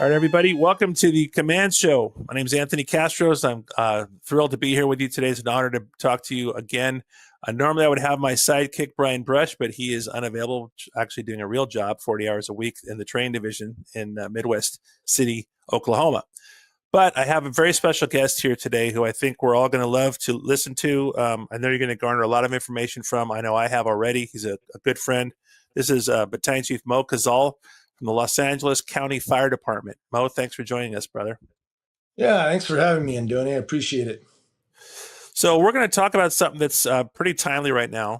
All right, everybody, welcome to the Command Show. My name is Anthony Kastros. I'm thrilled to be here with you today. It's an honor to talk to you again. Normally, I would have my sidekick, Brian Brush, but he is unavailable, actually doing a real job, 40 hours a week in the train division in Midwest City, Oklahoma. But I have a very special guest here today who I think we're all going to love to listen to. I know you're going to garner a lot of information from. I know I have already. He's a good friend. This is Battalion Chief Mo Khazaal from the Los Angeles County Fire Department. Mo, thanks for joining us, brother. Yeah, thanks for having me, Andoni. I appreciate it. So we're going to talk about something that's pretty timely right now,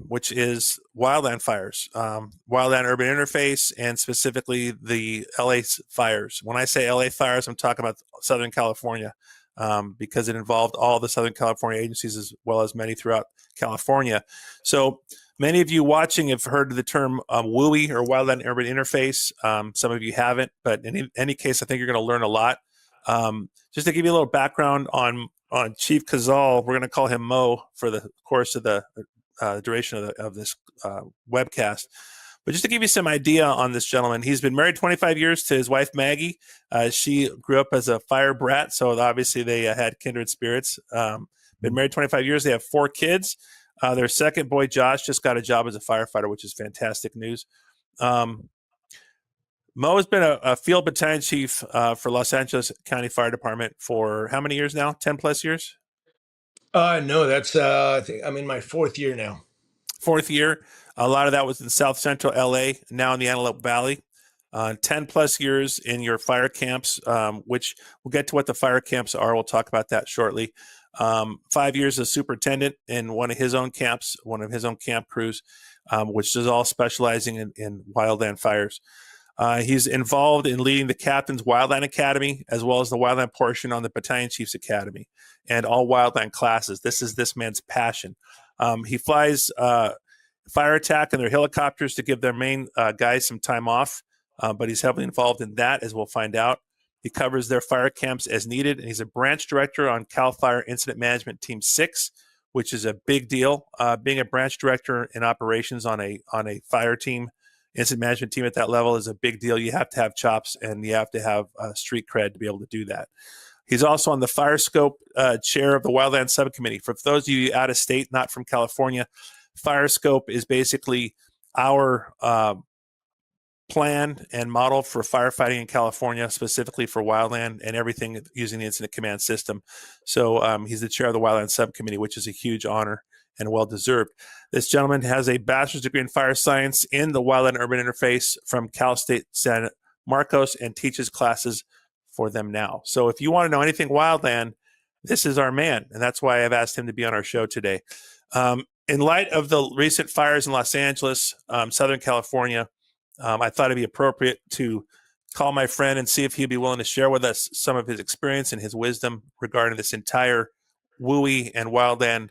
which is wildland fires, Wildland Urban Interface, and specifically the LA fires. When I say LA fires, I'm talking about Southern California, because it involved all the Southern California agencies as well as many throughout California. So many of you watching have heard of the term WUI, or Wildland Urban Interface. Some of you haven't, but in any case, I think you're going to learn a lot. Just to give you a little background on Chief Khazaal, we're going to call him Mo for the course of the duration of this webcast. But just to give you some idea on this gentleman, he's been married 25 years to his wife, Maggie. She grew up as a fire brat, so obviously they had kindred spirits. Been married 25 years. They have 4 kids. Their second boy, Josh, just got a job as a firefighter, which is fantastic news. Mo has been a field battalion chief for Los Angeles County Fire Department for how many years now? 10 plus years? No, that's I think I'm in my 4th year now. 4th year. A lot of that was in South Central LA, now in the Antelope Valley. 10 plus years in your fire camps, which we'll get to what the fire camps are. We'll talk about that shortly. 5 years as superintendent in one of his own camps, one of his own camp crews, which is all specializing in wildland fires. He's involved in leading the Captain's Wildland Academy, as well as the Wildland portion on the Battalion Chiefs Academy, and all wildland classes. This is this man's passion. He flies fire attack in their helicopters to give their main guys some time off, but he's heavily involved in that, as we'll find out. He covers their fire camps as needed, and he's a branch director on CAL FIRE Incident Management Team 6, which is a big deal. Being a branch director in operations on a fire team, incident management team at that level, is a big deal. You have to have chops, and you have to have street cred to be able to do that. He's also on the Fire Scope chair of the Wildland Subcommittee. For those of you out of state, not from California, Fire Scope is basically our plan and model for firefighting in California, specifically for wildland and everything using the incident command system. So he's the chair of the Wildland Subcommittee, which is a huge honor and well-deserved. This gentleman has a bachelor's degree in fire science in the Wildland Urban Interface from Cal State San Marcos, and teaches classes for them now. So if you want to know anything wildland, this is our man, and that's why I've asked him to be on our show today. In light of the recent fires in Los Angeles, Southern California, I thought it'd be appropriate to call my friend and see if he'd be willing to share with us some of his experience and his wisdom regarding this entire WUI and wildland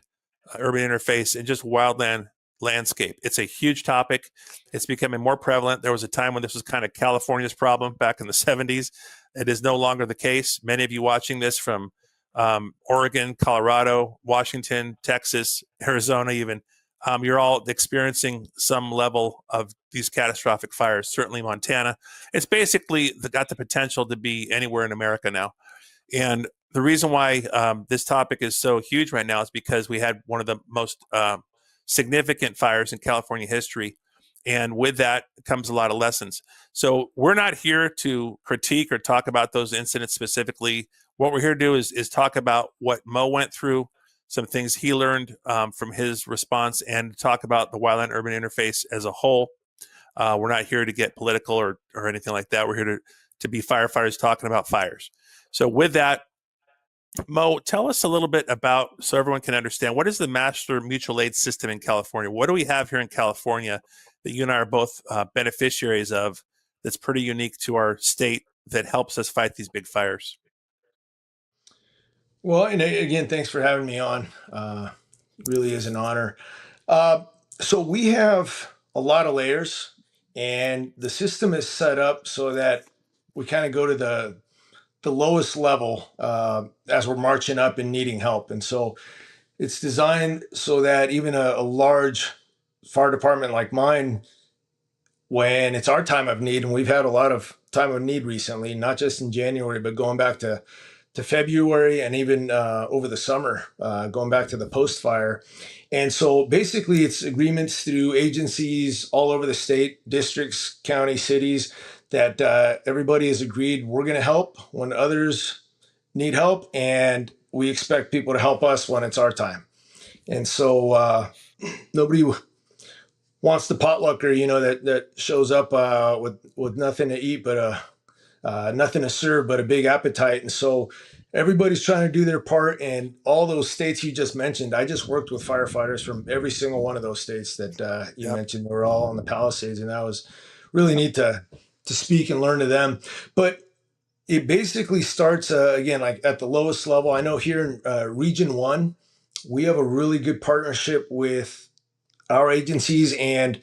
urban interface and just wildland landscape. It's a huge topic. It's becoming more prevalent. There was a time when this was kind of California's problem back in the 70s. It is no longer the case. Many of you watching this from Oregon, Colorado, Washington, Texas, Arizona even, you're all experiencing some level of these catastrophic fires, certainly Montana. It's basically got the potential to be anywhere in America now. And the reason why this topic is so huge right now is because we had one of the most significant fires in California history. And with that comes a lot of lessons. So we're not here to critique or talk about those incidents specifically. What we're here to do is talk about what Mo went through, some things he learned from his response, and talk about the Wildland Urban Interface as a whole. We're not here to get political or anything like that. We're here to be firefighters talking about fires. So with that, Mo, tell us a little bit about, so everyone can understand, what is the Master Mutual Aid System in California? What do we have here in California that you and I are both beneficiaries of that's pretty unique to our state that helps us fight these big fires? Well, and again, thanks for having me on. Really is an honor. So we have a lot of layers, and the system is set up so that we kind of go to the lowest level as we're marching up and needing help. And so it's designed so that even a large fire department like mine, when it's our time of need, and we've had a lot of time of need recently, not just in January, but going back to February and even over the summer, going back to the post fire. And so basically, it's agreements through agencies all over the state, districts, county, cities, that everybody has agreed we're going to help when others need help, and we expect people to help us when it's our time. And so nobody wants the potlucker, that shows up with nothing to eat, but nothing to serve, but a big appetite. And so everybody's trying to do their part. And all those states you just mentioned, I just worked with firefighters from every single one of those states that you Yep. mentioned. They were all on the Palisades, and that was really neat to speak and learn to them. But it basically starts again, like at the lowest level. I know here in Region 1, we have a really good partnership with our agencies, and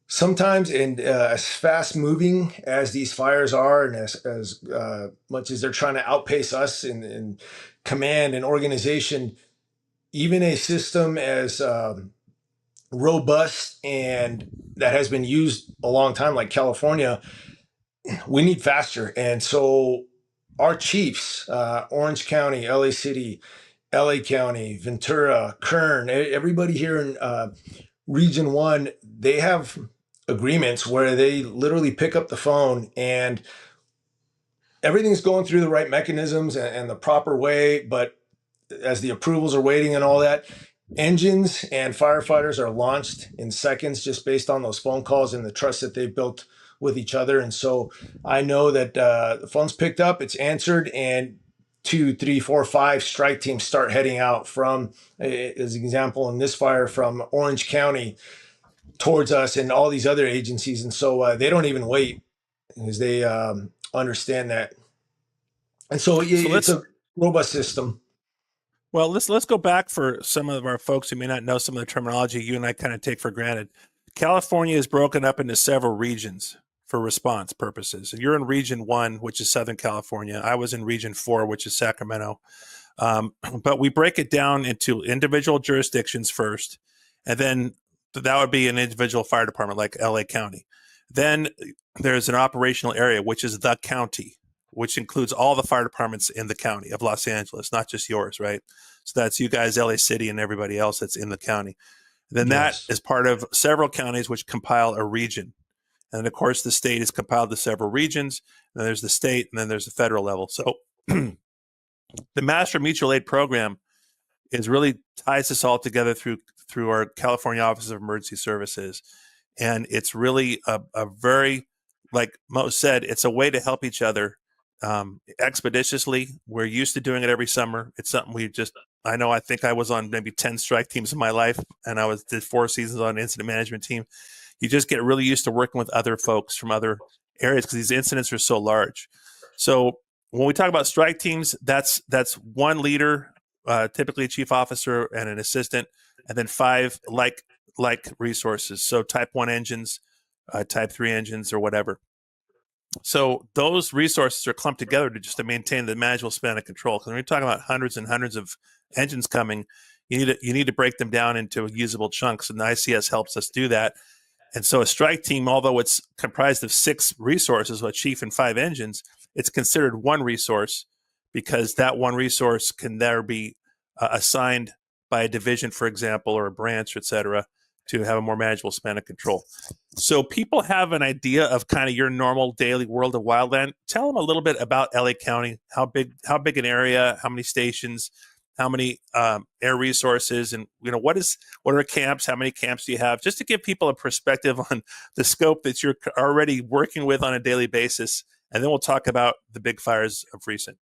sometimes, and as fast moving as these fires are, and as much as they're trying to outpace us in command and organization, even a system as robust and that has been used a long time, like California, we need faster. And so our chiefs, Orange County, LA City, LA County, Ventura, Kern, everybody here in Region 1, they have agreements where they literally pick up the phone and everything's going through the right mechanisms and the proper way. But as the approvals are waiting and all that, engines and firefighters are launched in seconds just based on those phone calls and the trust that they've built with each other. And so I know that the phone's picked up, it's answered, and 2, 3, 4, 5 strike teams start heading out from, as an example, in this fire, from Orange County towards us and all these other agencies. And so they don't even wait because they understand that. And so So it's let's a robust system. well let's go back for some of our folks who may not know some of the terminology you and I kind of take for granted. California is broken up into several regions for response purposes. And you're in Region 1, which is Southern California. I was in Region 4, which is Sacramento. But we break it down into individual jurisdictions first, and then that would be an individual fire department like LA County. Then there's an operational area, which is the county, which includes all the fire departments in the county of Los Angeles, not just yours, right? So that's you guys, LA City, and everybody else that's in the county. Then that Yes. is part of several counties which compile a region. And of course, the state is compiled to several regions. And then there's the state, and then there's the federal level. So the Master Mutual Aid Program is really ties us all together through our California Office of Emergency Services. And it's really a very, like Mo said, it's a way to help each other expeditiously. We're used to doing it every summer. It's something I think I was on maybe 10 strike teams in my life, and did 4 seasons on an incident management team. You just get really used to working with other folks from other areas because these incidents are so large. So when we talk about strike teams, that's one leader, typically a chief officer and an assistant, and then 5 like resources. So type 1 engines, type 3 engines, or whatever. So those resources are clumped together to maintain the manageable span of control. Because when you're talking about hundreds and hundreds of engines coming, you need to break them down into usable chunks, and the ICS helps us do that. And so a strike team, although it's comprised of 6 resources, a chief and 5 engines, it's considered one resource because that one resource can there be assigned by a division, for example, or a branch, et cetera, to have a more manageable span of control. So people have an idea of kind of your normal daily world of wildland. Tell them a little bit about LA County, how big an area, how many stations, how many air resources, and what are camps, how many camps do you have, just to give people a perspective on the scope that you're already working with on a daily basis. And then we'll talk about the big fires of recent.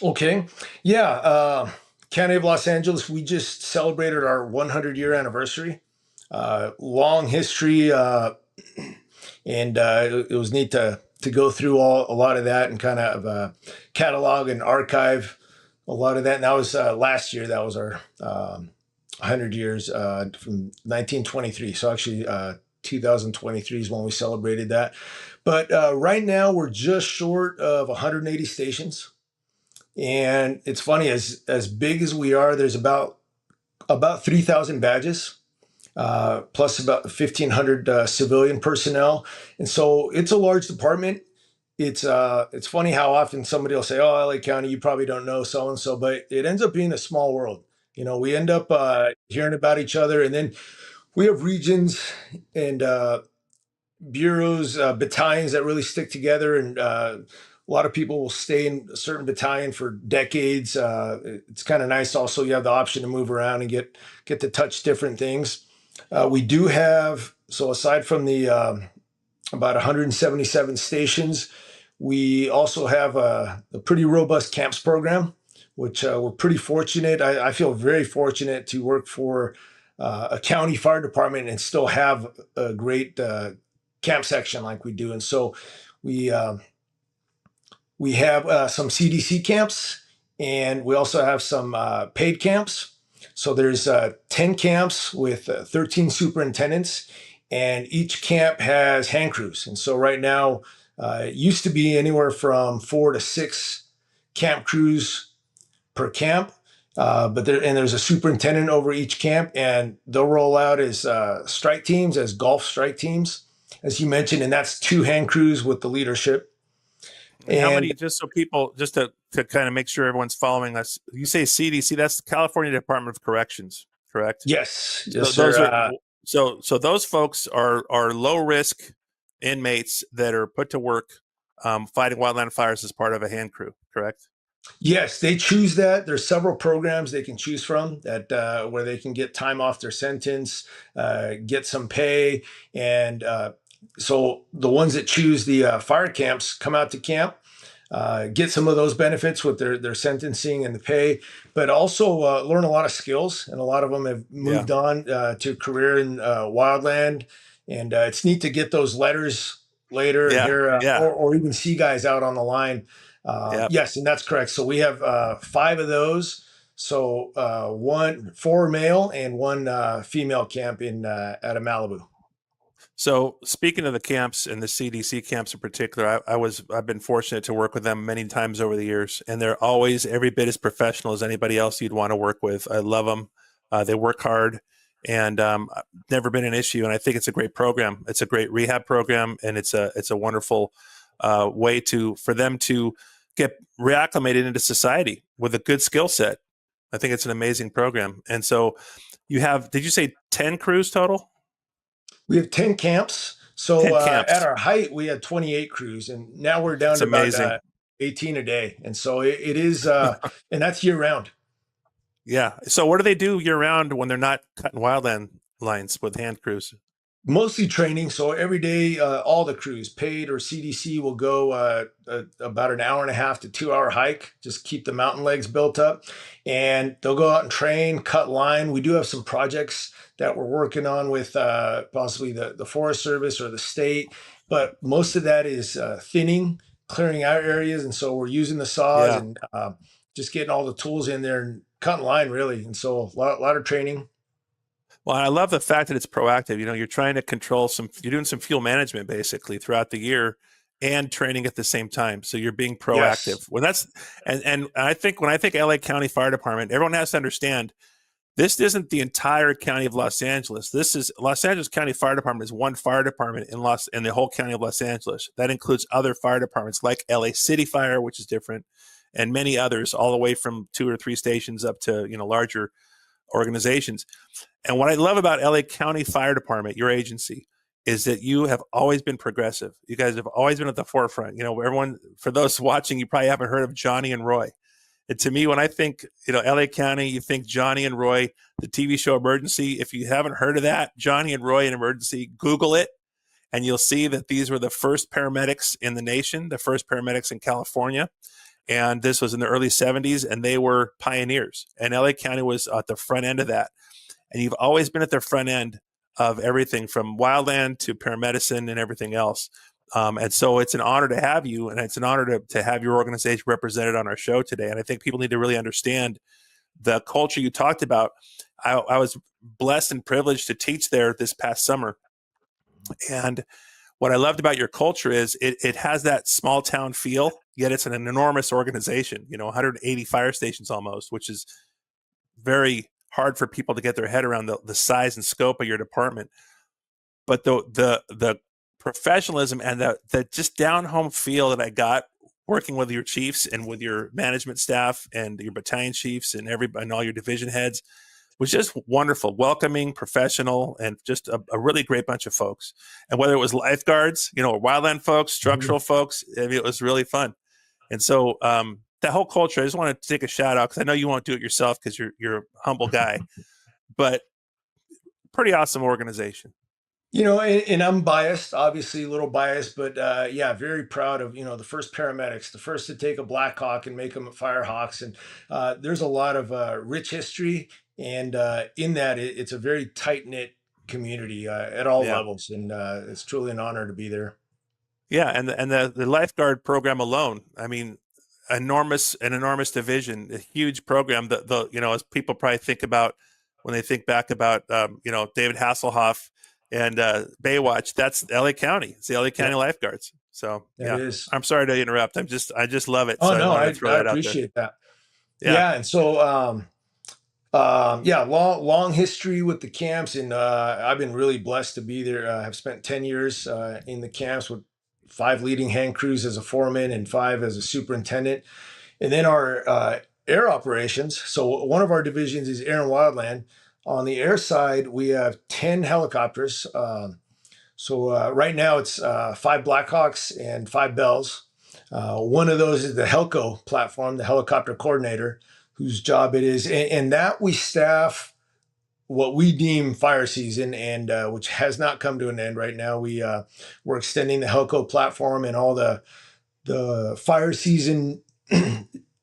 Okay. Yeah. County of Los Angeles, we just celebrated our 100-year anniversary. Long history, and it was neat to go through a lot of that and kind of catalog and archive a lot of that. And that was last year. That was our 100 years from 1923. So actually 2023 is when we celebrated that. But right now we're just short of 180 stations. And it's funny, as big as we are, there's about 3,000 badges, plus about 1,500 civilian personnel. And so it's a large department. it's funny how often somebody will say, "Oh, LA County, you probably don't know so and so," but it ends up being a small world. We end up hearing about each other, and then we have regions and bureaus, battalions that really stick together, and a lot of people will stay in a certain battalion for decades. It's kind of nice. Also, you have the option to move around and get to touch different things. We do have, so aside from the about 177 stations, we also have a pretty robust camps program, which we're pretty fortunate. I feel very fortunate to work for a county fire department and still have a great camp section like we do. And so we uh, we have some CDC camps, and we also have some paid camps. So there's 10 camps with 13 superintendents, and each camp has hand crews. And so right now, it used to be anywhere from 4 to 6 camp crews per camp. There's a superintendent over each camp, and they'll roll out as strike teams, as golf strike teams, as you mentioned, and that's 2 hand crews with the leadership. And how And many, just so people, just to kind of make sure everyone's following us, you say CDC, that's the California Department of Corrections, correct? yes, So yes, those are, sir. so those folks are low risk inmates that are put to work fighting wildland fires as part of a hand crew, correct? Yes, they choose that. There's several programs they can choose from that where they can get time off their sentence, get some pay, and so the ones that choose the fire camps come out to camp, get some of those benefits with their sentencing and the pay, but also learn a lot of skills. And a lot of them have Yeah, moved on to a career in wildland, and it's neat to get those letters later and yeah, hear, yeah, or even see guys out on the line. yeah. Yes, and that's correct. So we have 5 of those. So 4 male and 1 female camp in out of Malibu. So speaking of the camps and the CDC camps in particular, I've been fortunate to work with them many times over the years, and they're always every bit as professional as anybody else you'd want to work with. I love them. They work hard, and never been an issue. And I think it's a great program. It's a great rehab program, and it's a wonderful way for them to get reacclimated into society with a good skill set. I think it's an amazing program. And so you have, did you say 10 crews total? We have 10 camps. So 10 at camps. our height, we had 28 crews, and now we're down It's to about amazing. 18 a day. And so it is, and that's year round. Yeah. So what do they do year round when they're not cutting wildland lines with hand crews? Mostly training. So every day, all the crews, paid or CDC, will go about an hour and a half to 2 hour hike, just keep the mountain legs built up. And they'll go out and train, cut line. We do have some projects that we're working on with possibly the Forest Service or the state, but most of that is thinning, clearing out areas. And so we're using the saws Yeah. and just getting all the tools in there and cutting line, really. And so a lot of training. Well, I love the fact that it's proactive. You're trying to control you're doing some fuel management basically throughout the year and training at the same time. So you're being Yes. proactive. And I think when I think LA County Fire Department, everyone has to understand this isn't the entire county of Los Angeles. This is Los Angeles County Fire Department is one fire department in the whole county of Los Angeles. That includes other fire departments like LA City Fire, which is different, and many others, all the way from 2 or 3 stations up to larger organizations. And what I love about LA County Fire Department, your agency, is that you have always been progressive. You guys have always been at the forefront. Everyone, for those watching, you probably haven't heard of Johnny and Roy. And to me, when I think, LA County, you think Johnny and Roy, the TV show Emergency. If you haven't heard of that, Johnny and Roy in Emergency, Google it, and you'll see that these were the first paramedics in the nation, the first paramedics in California. And this was in the early 70s, and they were pioneers. And LA County was at the front end of that. And you've always been at the front end of everything from wildland to paramedicine and everything else. And so it's an honor to have you, and it's an honor to have your organization represented on our show today. And I think people need to really understand the culture you talked about. I was blessed and privileged to teach there this past summer. And what I loved about your culture is it has that small town feel, yet it's an enormous organization, 180 fire stations almost, which is very hard for people to get their head around the size and scope of your department. But the professionalism and the just down home feel that I got working with your chiefs and with your management staff and your battalion chiefs and and all your division heads was just wonderful, welcoming, professional, and just a really great bunch of folks. And whether it was lifeguards, wildland folks, structural folks, I mean, it was really fun. And so that whole culture, I just want to take a shout out because I know you won't do it yourself because you're a humble guy, but pretty awesome organization. And I'm biased, obviously a little biased, but yeah, very proud of, the first paramedics, the first to take a Black Hawk and make them a Firehawks. And there's a lot of rich history. And in that, it's a very tight knit community at all Yeah. levels. And it's truly an honor to be there. Yeah. And the lifeguard program alone, I mean, an enormous division, a huge program that as people probably think about when they think back about, David Hasselhoff and Baywatch, that's LA County. It's the LA County Lifeguards. So That is. I'm sorry to interrupt. I just love it. Oh, So I no, wanted I to throw that out there. appreciate that. Yeah. Yeah. And so, yeah, long history with the camps, and I've been really blessed to be there. I've spent 10 years in the camps with 5 leading hand crews as a foreman and 5 as a superintendent. And then our air operations. So one of our divisions is air and wildland. On the air side, we have 10 helicopters. So right now it's 5 Blackhawks and 5 Bells. One of those is the Helco platform, the helicopter coordinator, whose job it is. And that we staff what we deem fire season, and which has not come to an end right now. We're extending the Helco platform and all the fire season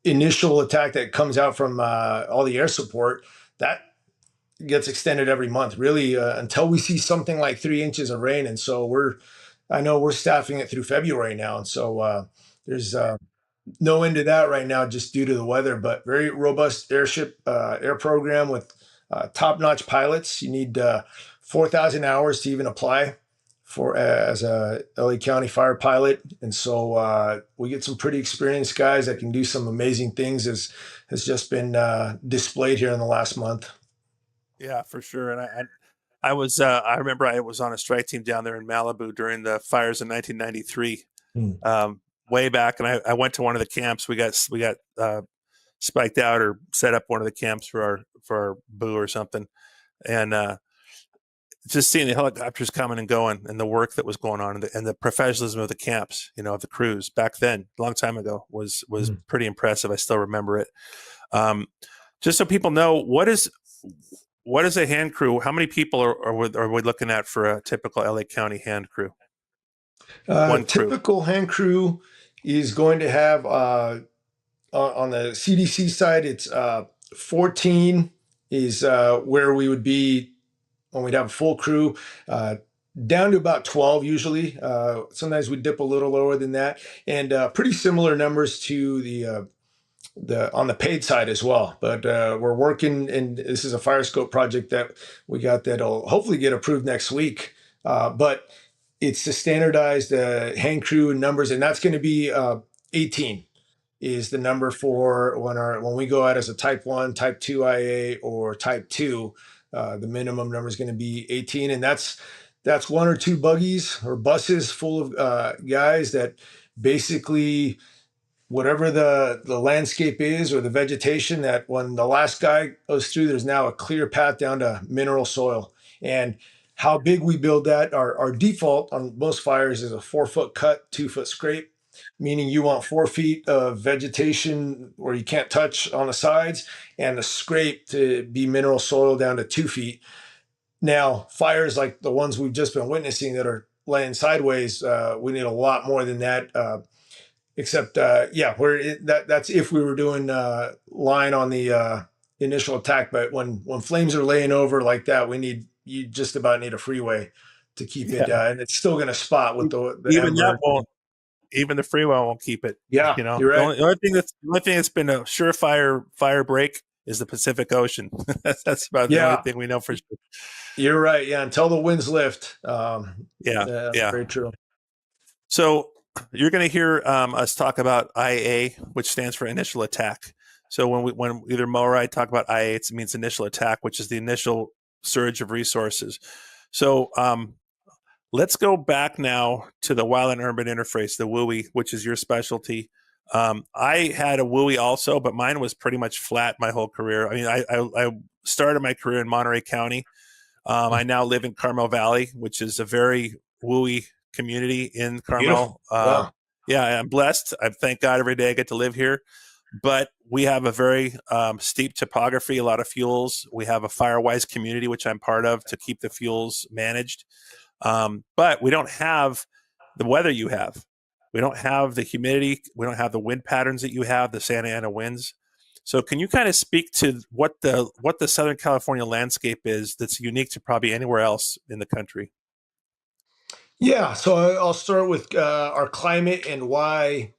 initial attack that comes out from all the air support. That gets extended every month, really, until we see something like 3 inches of rain. And so I know we're staffing it through February now. And so there's no end to that right now, just due to the weather, but very robust air program with top-notch pilots. You need 4,000 hours to even apply for as a LA County fire pilot. And so we get some pretty experienced guys that can do some amazing things, as has just been displayed here in the last month. Yeah, for sure. And I remember I was on a strike team down there in Malibu during the fires in 1993, way back. And I went to one of the camps. We got spiked out or set up one of the camps for our boo or something. And just seeing the helicopters coming and going and the work that was going on and the professionalism of the camps, of the crews back then, a long time ago, was pretty impressive. I still remember it. Just so people know, what is a hand crew? How many people are we looking at for a typical LA County hand crew? One typical hand crew is going to have on the CDC side, it's 14 is where we would be when we'd have a full crew, down to about 12 usually. Sometimes we dip a little lower than that, and pretty similar numbers to the on the paid side as well. But we're working, and this is a fire scope project that we got that'll hopefully get approved next week. But it's the standardized hand crew numbers, and that's going to be 18 is the number for when we go out as a type 1, type 2 IA or type 2. The minimum number is going to be 18, and that's 1 or 2 buggies or buses full of guys that basically, whatever the landscape is or the vegetation, that when the last guy goes through, there's now a clear path down to mineral soil. And how big we build that, our default on most fires is a 4-foot cut, 2-foot scrape, meaning you want 4 feet of vegetation where you can't touch on the sides, and the scrape to be mineral soil down to 2 feet. Now, fires like the ones we've just been witnessing that are laying sideways, we need a lot more than that. Except, that's if we were doing line on the initial attack. But when flames are laying over like that, you just about need a freeway to keep it, and it's still going to spot with the even that won't. Even the freeway won't keep it. Yeah, you're right. The only thing that's been a surefire fire break is the Pacific Ocean. That's about the only thing we know for sure. You're right. Yeah, until the winds lift. Very true. So you're going to hear us talk about IA, which stands for initial attack. So when either Mo or I talk about IA, it means initial attack, which is the initial surge of resources. So Let's go back now to the Wildland Urban Interface, the WUI, which is your specialty. I had a WUI also, but mine was pretty much flat my whole career. I mean, I started my career in Monterey County. I now live in Carmel Valley, which is a very WUI community in Beautiful. Carmel. Wow. Yeah, I'm blessed. I thank God every day I get to live here. But we have a very steep topography, a lot of fuels. We have a Firewise community, which I'm part of, to keep the fuels managed. But we don't have the weather you have. We don't have the humidity. We don't have the wind patterns that you have, the Santa Ana winds. So can you kind of speak to what the Southern California landscape is that's unique to probably anywhere else in the country? Yeah. So I'll start with our climate and why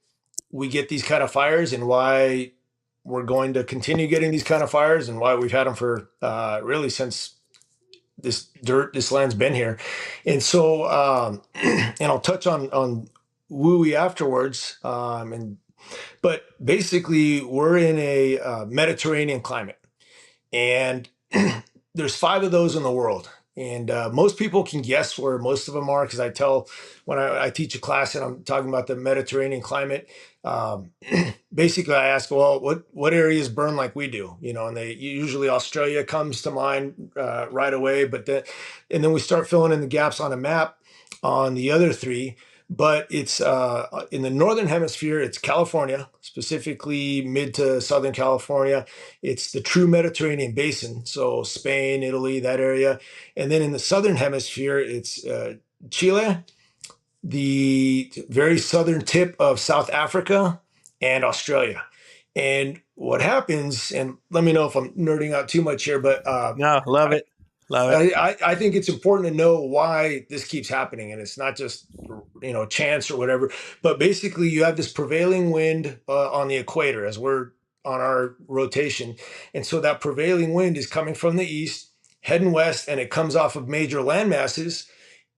we get these kind of fires and why we're going to continue getting these kind of fires and why we've had them for really since this land's been here. And so, and I'll touch on WUI afterwards. But basically, we're in a Mediterranean climate, and there's 5 of those in the world. And most people can guess where most of them are because I tell when I teach a class and I'm talking about the Mediterranean climate. Um, Basically, I ask, well, what areas burn like we do? You know, and they usually Australia comes to mind right away. And then we start filling in the gaps on a map on the other 3. But it's in the northern hemisphere. It's California, specifically mid to southern California. It's the true Mediterranean basin, so Spain, Italy, that area. And then in the southern hemisphere, it's Chile, the very southern tip of South Africa, and Australia. And what happens, and let me know if I'm nerding out too much here, but No, love it. Love it. I think it's important to know why this keeps happening, and it's not just chance or whatever. But basically, you have this prevailing wind on the equator as we're on our rotation, and so that prevailing wind is coming from the east, heading west, and it comes off of major land masses,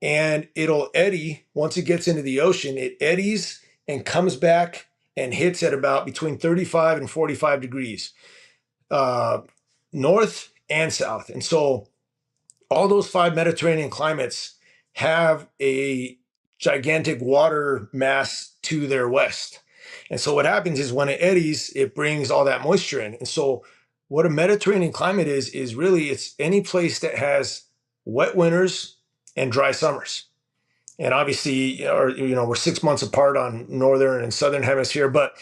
and it'll eddy once it gets into the ocean. It eddies and comes back and hits at about between 35 and 45 degrees, uh, north and south, and so all those 5 Mediterranean climates have a gigantic water mass to their west. And so what happens is when it eddies, it brings all that moisture in. And so what a Mediterranean climate is really it's any place that has wet winters and dry summers. And obviously, we're 6 months apart on northern and southern hemisphere, but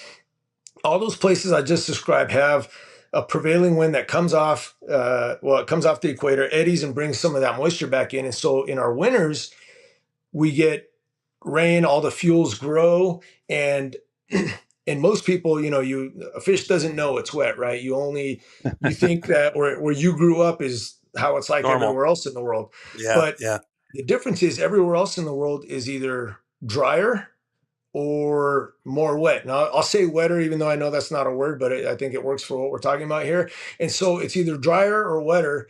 all those places I just described have a prevailing wind that comes off, it comes off the equator, eddies, and brings some of that moisture back in. And so in our winters, we get rain, all the fuels grow, and and most people, a fish doesn't know it's wet, right? You think that where you grew up is how it's like Normal. everywhere else in the world. Yeah, But yeah. the difference is everywhere else in the world is either drier or more wet. Now, I'll say wetter, even though I know that's not a word, but I think it works for what we're talking about here. And so it's either drier or wetter.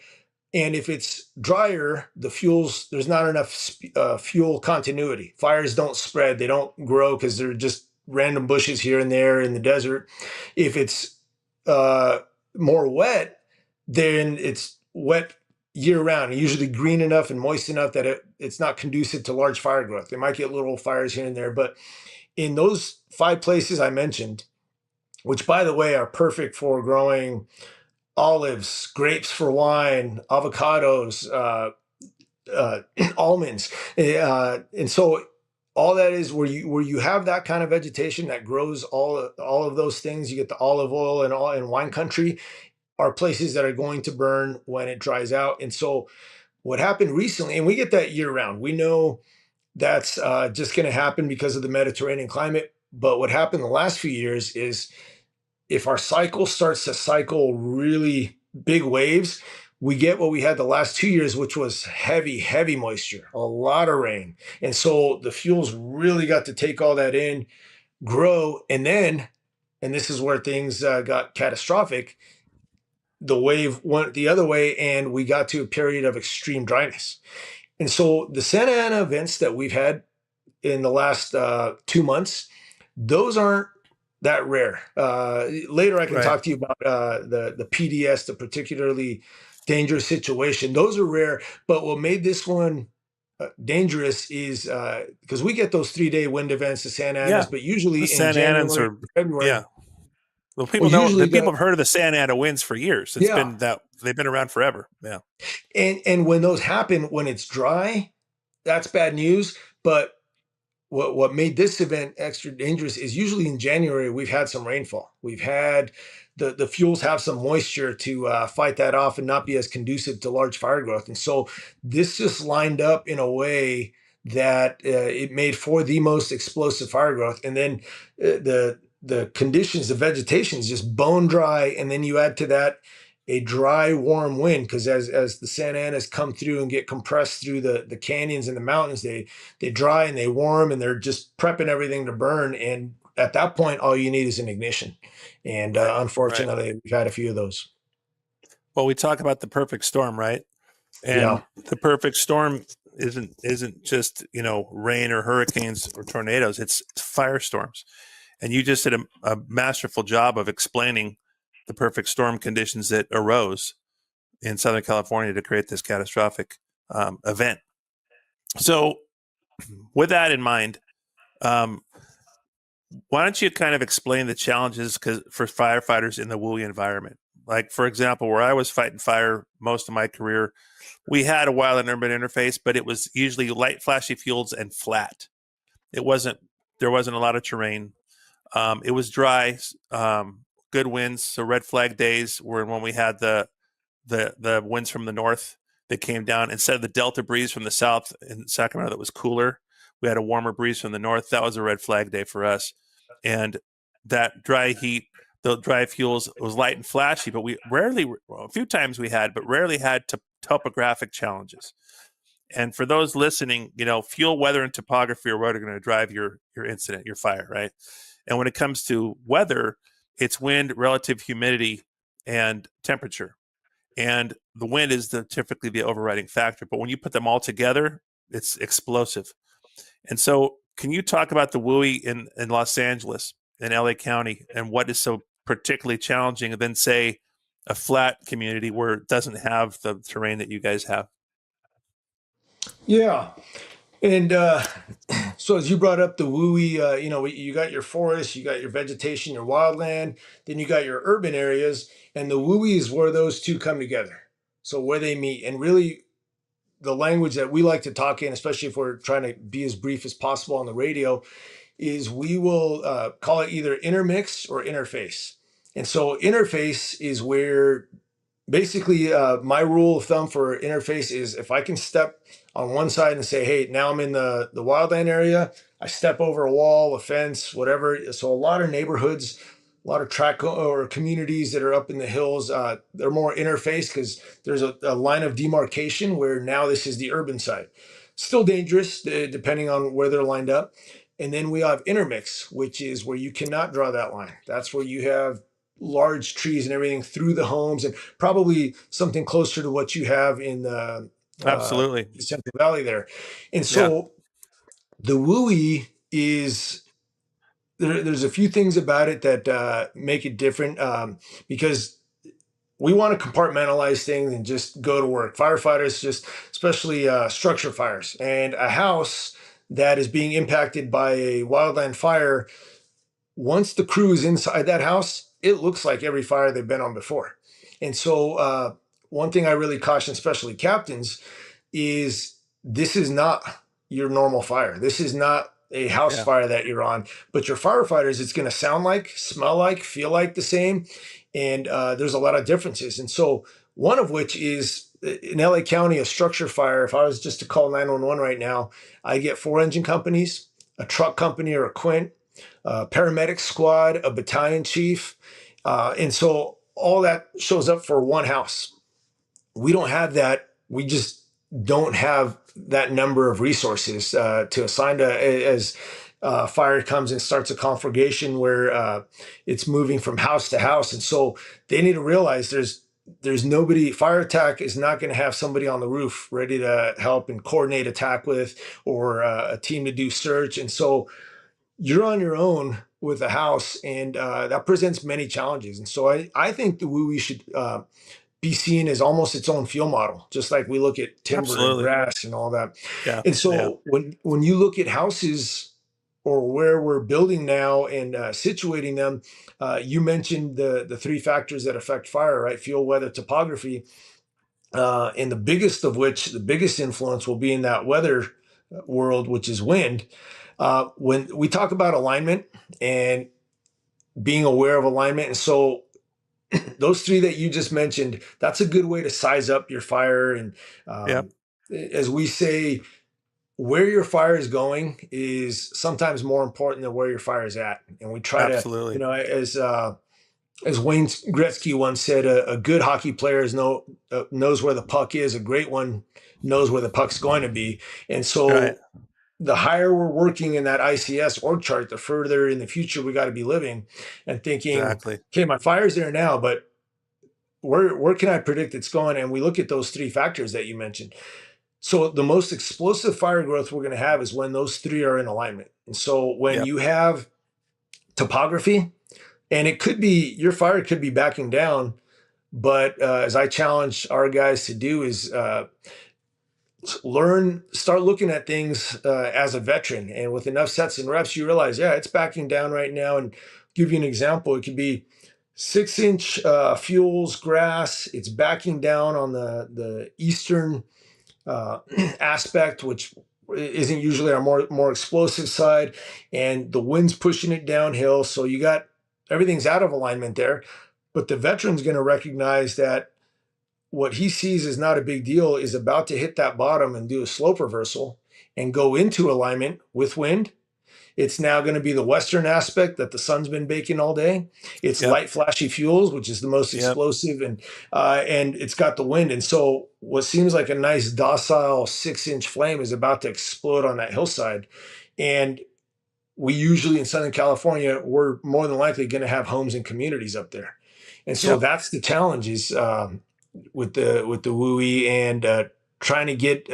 And if it's drier, there's not enough fuel continuity. Fires don't spread, they don't grow because they're just random bushes here and there in the desert. If it's more wet, then it's wet year round, and usually green enough and moist enough that it's not conducive to large fire growth. They might get little fires here and there, but in those 5 places I mentioned, which by the way are perfect for growing olives, grapes for wine, avocados, almonds, and so all that is where you have that kind of vegetation that grows all of those things. You get the olive oil and all in wine country are places that are going to burn when it dries out. And so what happened recently, and we get that year round. We know that's just going to happen because of the Mediterranean climate. But what happened the last few years is if our cycle starts to cycle really big waves, we get what we had the last 2 years, which was heavy, heavy moisture, a lot of rain. And so the fuels really got to take all that in, grow, and this is where things got catastrophic. The wave went the other way, and we got to a period of extreme dryness. And so the Santa Ana events that we've had in the last 2 months, those aren't that rare. Later, I can Right. talk to you about the PDS, the particularly dangerous situation. Those are rare, but what made this one dangerous is because we get those 3-day wind events, the Santa Anas, Yeah, but the usually in Santa Anans January, are February. yeah. Well, Well, people know usually that people have heard of the Santa Ana winds for years. It's yeah, been that they've been around forever. Yeah, and when those happen when it's dry, that's bad news. But what made this event extra dangerous is usually in January we've had some rainfall. We've had the fuels have some moisture to fight that off and not be as conducive to large fire growth. And so this just lined up in a way that it made for the most explosive fire growth. And then the conditions, the vegetation is just bone dry, and then you add to that a dry, warm wind because as the Santa Anas come through and get compressed through the canyons and the mountains, they dry and they warm and they're just prepping everything to burn. And at that point, all you need is an ignition. And right, right. unfortunately, we've had a few of those. Well, we talk about the perfect storm, right? Yeah. And the perfect storm isn't just rain or hurricanes or tornadoes. It's firestorms. And you just did a masterful job of explaining the perfect storm conditions that arose in Southern California to create this catastrophic event. So, with that in mind, um, why don't you kind of explain the challenges for firefighters in the WUI environment? Like, for example, where I was fighting fire most of my career, we had a wildland urban interface, but it was usually light, flashy fields and flat. There wasn't a lot of terrain. It was dry, good winds. So red flag days were when we had the winds from the north that came down instead of the delta breeze from the south in Sacramento that was cooler. We had a warmer breeze from the north. That was a red flag day for us. And that dry heat, the dry fuels, was light and flashy, but we rarely, a few times we had, but rarely had topographic challenges. And for those listening, fuel, weather, and topography are what are going to drive your incident, your fire, right? And when it comes to weather, it's wind, relative humidity, and temperature. And the wind is typically the overriding factor. But when you put them all together, it's explosive. And so, can you talk about the WUI in Los Angeles, in LA County, and what is so particularly challenging than, say, a flat community where it doesn't have the terrain that you guys have? Yeah. And so as you brought up the WUI, you got your forest, you got your vegetation, your wildland, then you got your urban areas, and the WUI is where those two come together. So where they meet, and really the language that we like to talk in, especially if we're trying to be as brief as possible on the radio, is we will call it either intermix or interface. And so interface is where basically my rule of thumb for interface is if I can step on one side and say, hey, now I'm in the wildland area, I step over a wall, a fence, whatever. So a lot of neighborhoods, a lot of track or communities that are up in the hills, they're more interface because there's a line of demarcation where now this is the urban side. Still dangerous depending on where they're lined up. And then we have intermix, which is where you cannot draw that line. That's where you have large trees and everything through the homes, and probably something closer to what you have in the Absolutely. Central Valley there. And Yeah. so the WUI is there's a few things about it that make it different because we want to compartmentalize things and just go to work. Firefighters, just especially structure fires, and a house that is being impacted by a wildland fire. Once the crew is inside that house, it looks like every fire they've been on before. And so, one thing I really caution, especially captains, is this is not your normal fire. This is not a house Yeah. fire that you're on, but your firefighters, it's going to sound like, smell like, feel like the same. And there's a lot of differences. And so, one of which is in LA County, a structure fire. If I was just to call 911 right now, I get 4 engine companies, a truck company or a quint, a paramedic squad, a battalion chief. And so all that shows up for one house. We don't have that. We just don't have that number of resources to assign to as fire comes and starts a conflagration where it's moving from house to house. And so they need to realize there's nobody. Fire attack is not going to have somebody on the roof ready to help and coordinate attack with, or a team to do search. And so you're on your own with a house, and that presents many challenges. And so I think the WUI should be seen as almost its own fuel model, just like we look at timber and Absolutely. grass and all that. Yeah. And Yeah. so when you look at houses or where we're building now and situating them, you mentioned the three factors that affect fire, right? Fuel, weather, topography. And the biggest of which, the biggest influence will be in that weather world, which is wind. When we talk about alignment and being aware of alignment, and so those three that you just mentioned, that's a good way to size up your fire. And Yeah. as we say, where your fire is going is sometimes more important than where your fire is at. And we try to, Absolutely. as Wayne Gretzky once said, a good hockey player knows where the puck is. A great one knows where the puck's going to be. And Right. so the higher we're working in that ICS org chart, the further in the future we got to be living and thinking, Exactly. okay, my fire's there now, but where can I predict it's going? And we look at those three factors that you mentioned. So the most explosive fire growth we're going to have is when those three are in alignment. And so when Yep. you have topography, and it could be your fire could be backing down, but as I challenge our guys to do is start looking at things as a veteran, and with enough sets and reps, you realize, yeah, it's backing down right now. And give you an example, it could be 6-inch fuels grass. It's backing down on the eastern aspect, which isn't usually our more explosive side, and the wind's pushing it downhill. So you got everything's out of alignment there. But the veteran's going to recognize that what he sees is not a big deal is about to hit that bottom and do a slope reversal and go into alignment with wind. It's now going to be the western aspect that the sun's been baking all day. It's Yep. light, flashy fuels, which is the most Yep. explosive, and it's got the wind. And so, what seems like a nice docile 6-inch flame is about to explode on that hillside. And we usually in Southern California, we're more than likely going to have homes and communities up there. And so Yep. that's the challenge is with the WUI and trying to get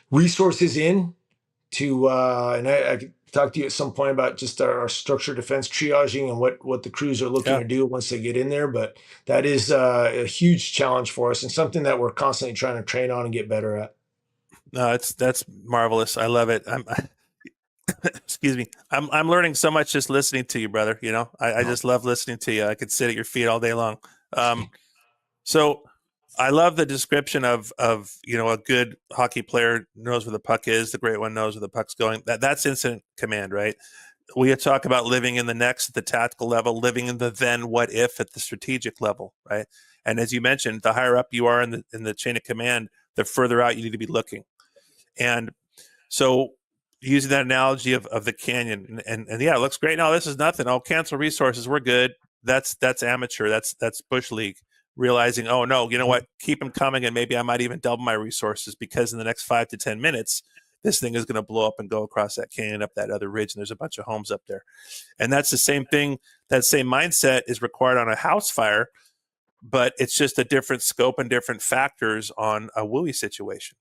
resources in to and I could talk to you at some point about just our structure defense triaging and what the crews are looking Yeah. to do once they get in there. But that is a huge challenge for us and something that we're constantly trying to train on and get better at. No, that's marvelous. I love it. Excuse me. I'm learning so much just listening to you, brother. I just love listening to you. I could sit at your feet all day long. So I love the description of a good hockey player knows where the puck is. The great one knows where the puck's going. That's incident command, right? We talk about living in the next at the tactical level, living in the then what if at the strategic level, right? And as you mentioned, the higher up you are in the chain of command, the further out you need to be looking. And so using that analogy of the canyon and yeah, it looks great. No, this is nothing. Oh, cancel resources. We're good. That's amateur. That's bush league. Realizing, oh no, you know what? Keep them coming, and maybe I might even double my resources because in the next 5 to 10 minutes, this thing is going to blow up and go across that canyon up that other ridge, and there's a bunch of homes up there. And that's the same thing. That same mindset is required on a house fire, but it's just a different scope and different factors on a WUI situation.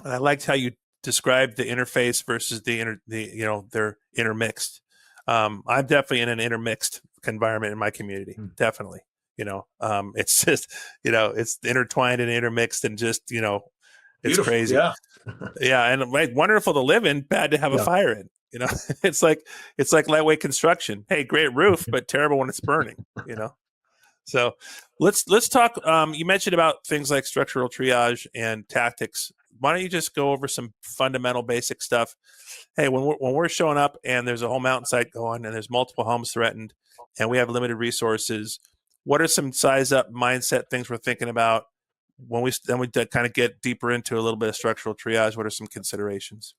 And I liked how you described the interface versus they're intermixed. I'm definitely in an intermixed environment in my community. Definitely. It's just, it's intertwined and intermixed and just, it's Beautiful. crazy. Yeah. Yeah. And right, wonderful to live in, bad to have a Yeah. fire in, it's like lightweight construction. Hey, great roof, but terrible when it's burning. So let's talk. You mentioned about things like structural triage and tactics. Why don't you just go over some fundamental basic stuff? Hey, when we're showing up and there's a whole mountainside going and there's multiple homes threatened and we have limited resources, what are some size up mindset things we're thinking about when we kind of get deeper into a little bit of structural triage? What are some considerations?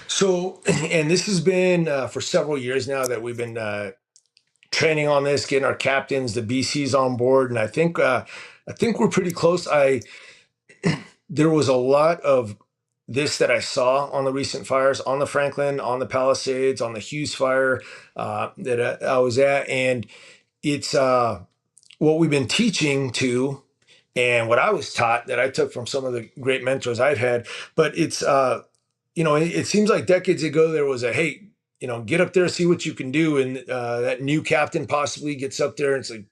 So, and this has been for several years now that we've been training on this, getting our captains, the BCs on board, and I think we're pretty close. There was a lot of this that I saw on the recent fires, on the Franklin, on the Palisades, on the Hughes fire that I was at, and it's what we've been teaching to, and what I was taught that I took from some of the great mentors I've had. But it's it seems like decades ago there was a hey, get up there, see what you can do, and that new captain possibly gets up there and it's like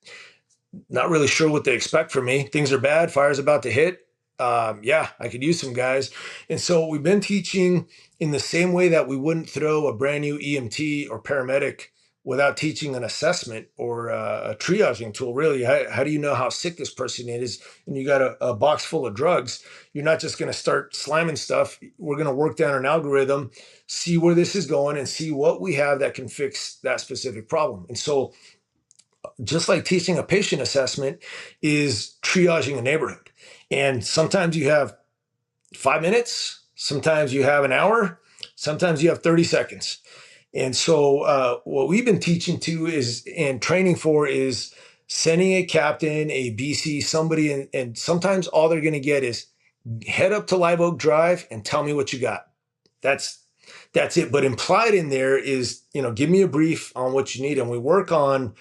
not really sure what they expect from me. Things are bad. Fire's about to hit. Yeah, I could use some guys. And so we've been teaching in the same way that we wouldn't throw a brand new EMT or paramedic without teaching an assessment or a triaging tool. Really, how do you know how sick this person is? And you got a box full of drugs. You're not just going to start slamming stuff. We're going to work down an algorithm, see where this is going, and see what we have that can fix that specific problem. And so just like teaching a patient assessment is triaging a neighborhood. And sometimes you have 5 minutes, sometimes you have an hour, sometimes you have 30 seconds. And so what we've been teaching to is and training for is sending a captain, a BC, somebody, and sometimes all they're going to get is head up to Live Oak Drive and tell me what you got. That's it. But implied in there is, give me a brief on what you need. And we work on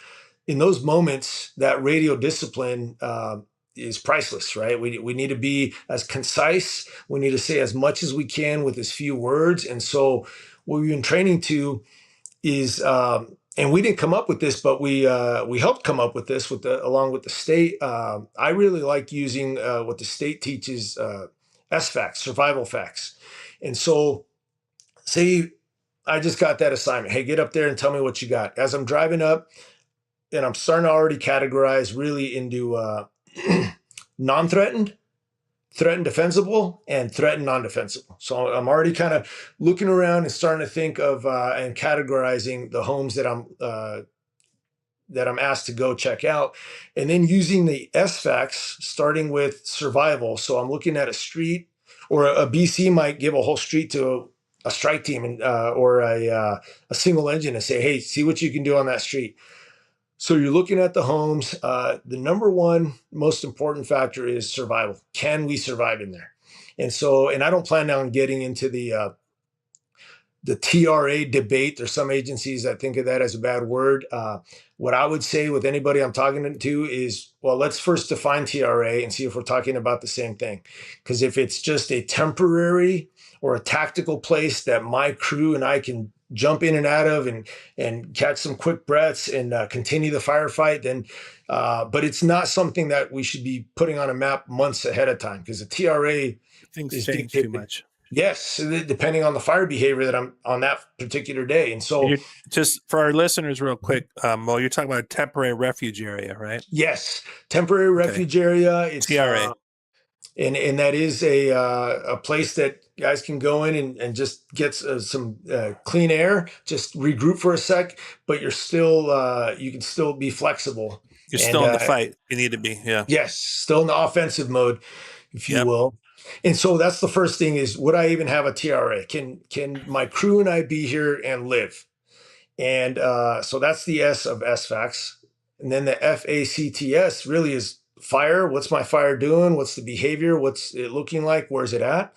in those moments, that radio discipline is priceless, right? We need to be as concise. We need to say as much as we can with as few words. And so what we've been training to is, and we didn't come up with this, but we helped come up with this along with the state. I really like using what the state teaches, SFACs, survival facts. And so say I just got that assignment. Hey, get up there and tell me what you got. As I'm driving up, and I'm starting to already categorize really into non-threatened, threatened defensible, and threatened non-defensible. So I'm already kind of looking around and starting to think of and categorizing the homes that I'm asked to go check out, and then using the SFACs, starting with survival. So I'm looking at a street, or a BC might give a whole street to a strike team and or a single engine and say, hey, see what you can do on that street. So you're looking at the homes. The number one most important factor is survival. Can we survive in there? And I don't plan on getting into the TRA debate. There's some agencies that think of that as a bad word. What I would say with anybody I'm talking to is, well, let's first define TRA and see if we're talking about the same thing. Because if it's just a temporary or a tactical place that my crew and I can jump in and out of and catch some quick breaths and continue the firefight, then but it's not something that we should be putting on a map months ahead of time, because the TRA Things is change dictated. too much. Yes, depending on the fire behavior that I'm on that particular day. And so just for our listeners real quick, Mo, you're talking about a temporary refuge area, right? Yes, temporary refuge area. It's TRA. And that is a place that guys can go in and just get some clean air, just regroup for a sec, but you're still you can still be flexible. You're still in the fight. You need to be, yeah. Yes, still in the offensive mode, if you will. And so that's the first thing is, would I even have a TRA? Can my crew and I be here and live? And so that's the S of SFACs. And then the FACTS really is fire. What's my fire doing? What's the behavior? What's it looking like? Where's it at?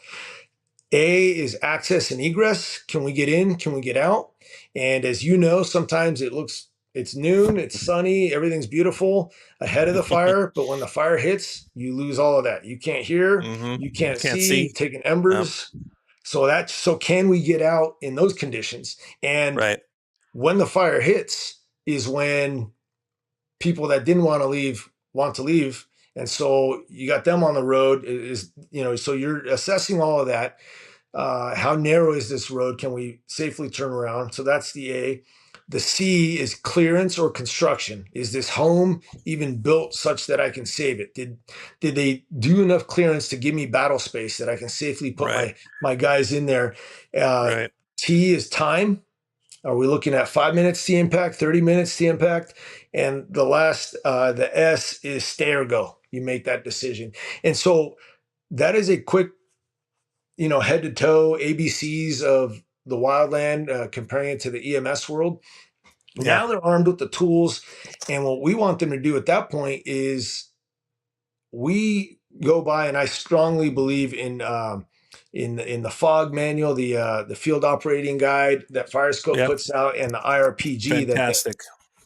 A is access and egress. Can we get in? Can we get out? And as you know, sometimes it's noon, it's sunny, everything's beautiful ahead of the fire. But when the fire hits, you lose all of that. You can't hear, you can't see, you've taken embers. So can we get out in those conditions? And when the fire hits is when people that didn't want to leave. And so you got them on the road so you're assessing all of that. How narrow is this road? Can we safely turn around? So that's the A. The C is clearance or construction. Is this home even built such that I can save it? Did they do enough clearance to give me battle space that I can safely put my guys in there? T is time. Are we looking at 5 minutes to impact, 30 minutes to impact? And the last, the S is stay or go. You make that decision. And so that is a quick, head to toe ABCs of the wildland, comparing it to the EMS world. Now they're armed with the tools. And what we want them to do at that point is we go by, and I strongly believe in the FOG manual, the field operating guide that FireScope puts out, and the IRPG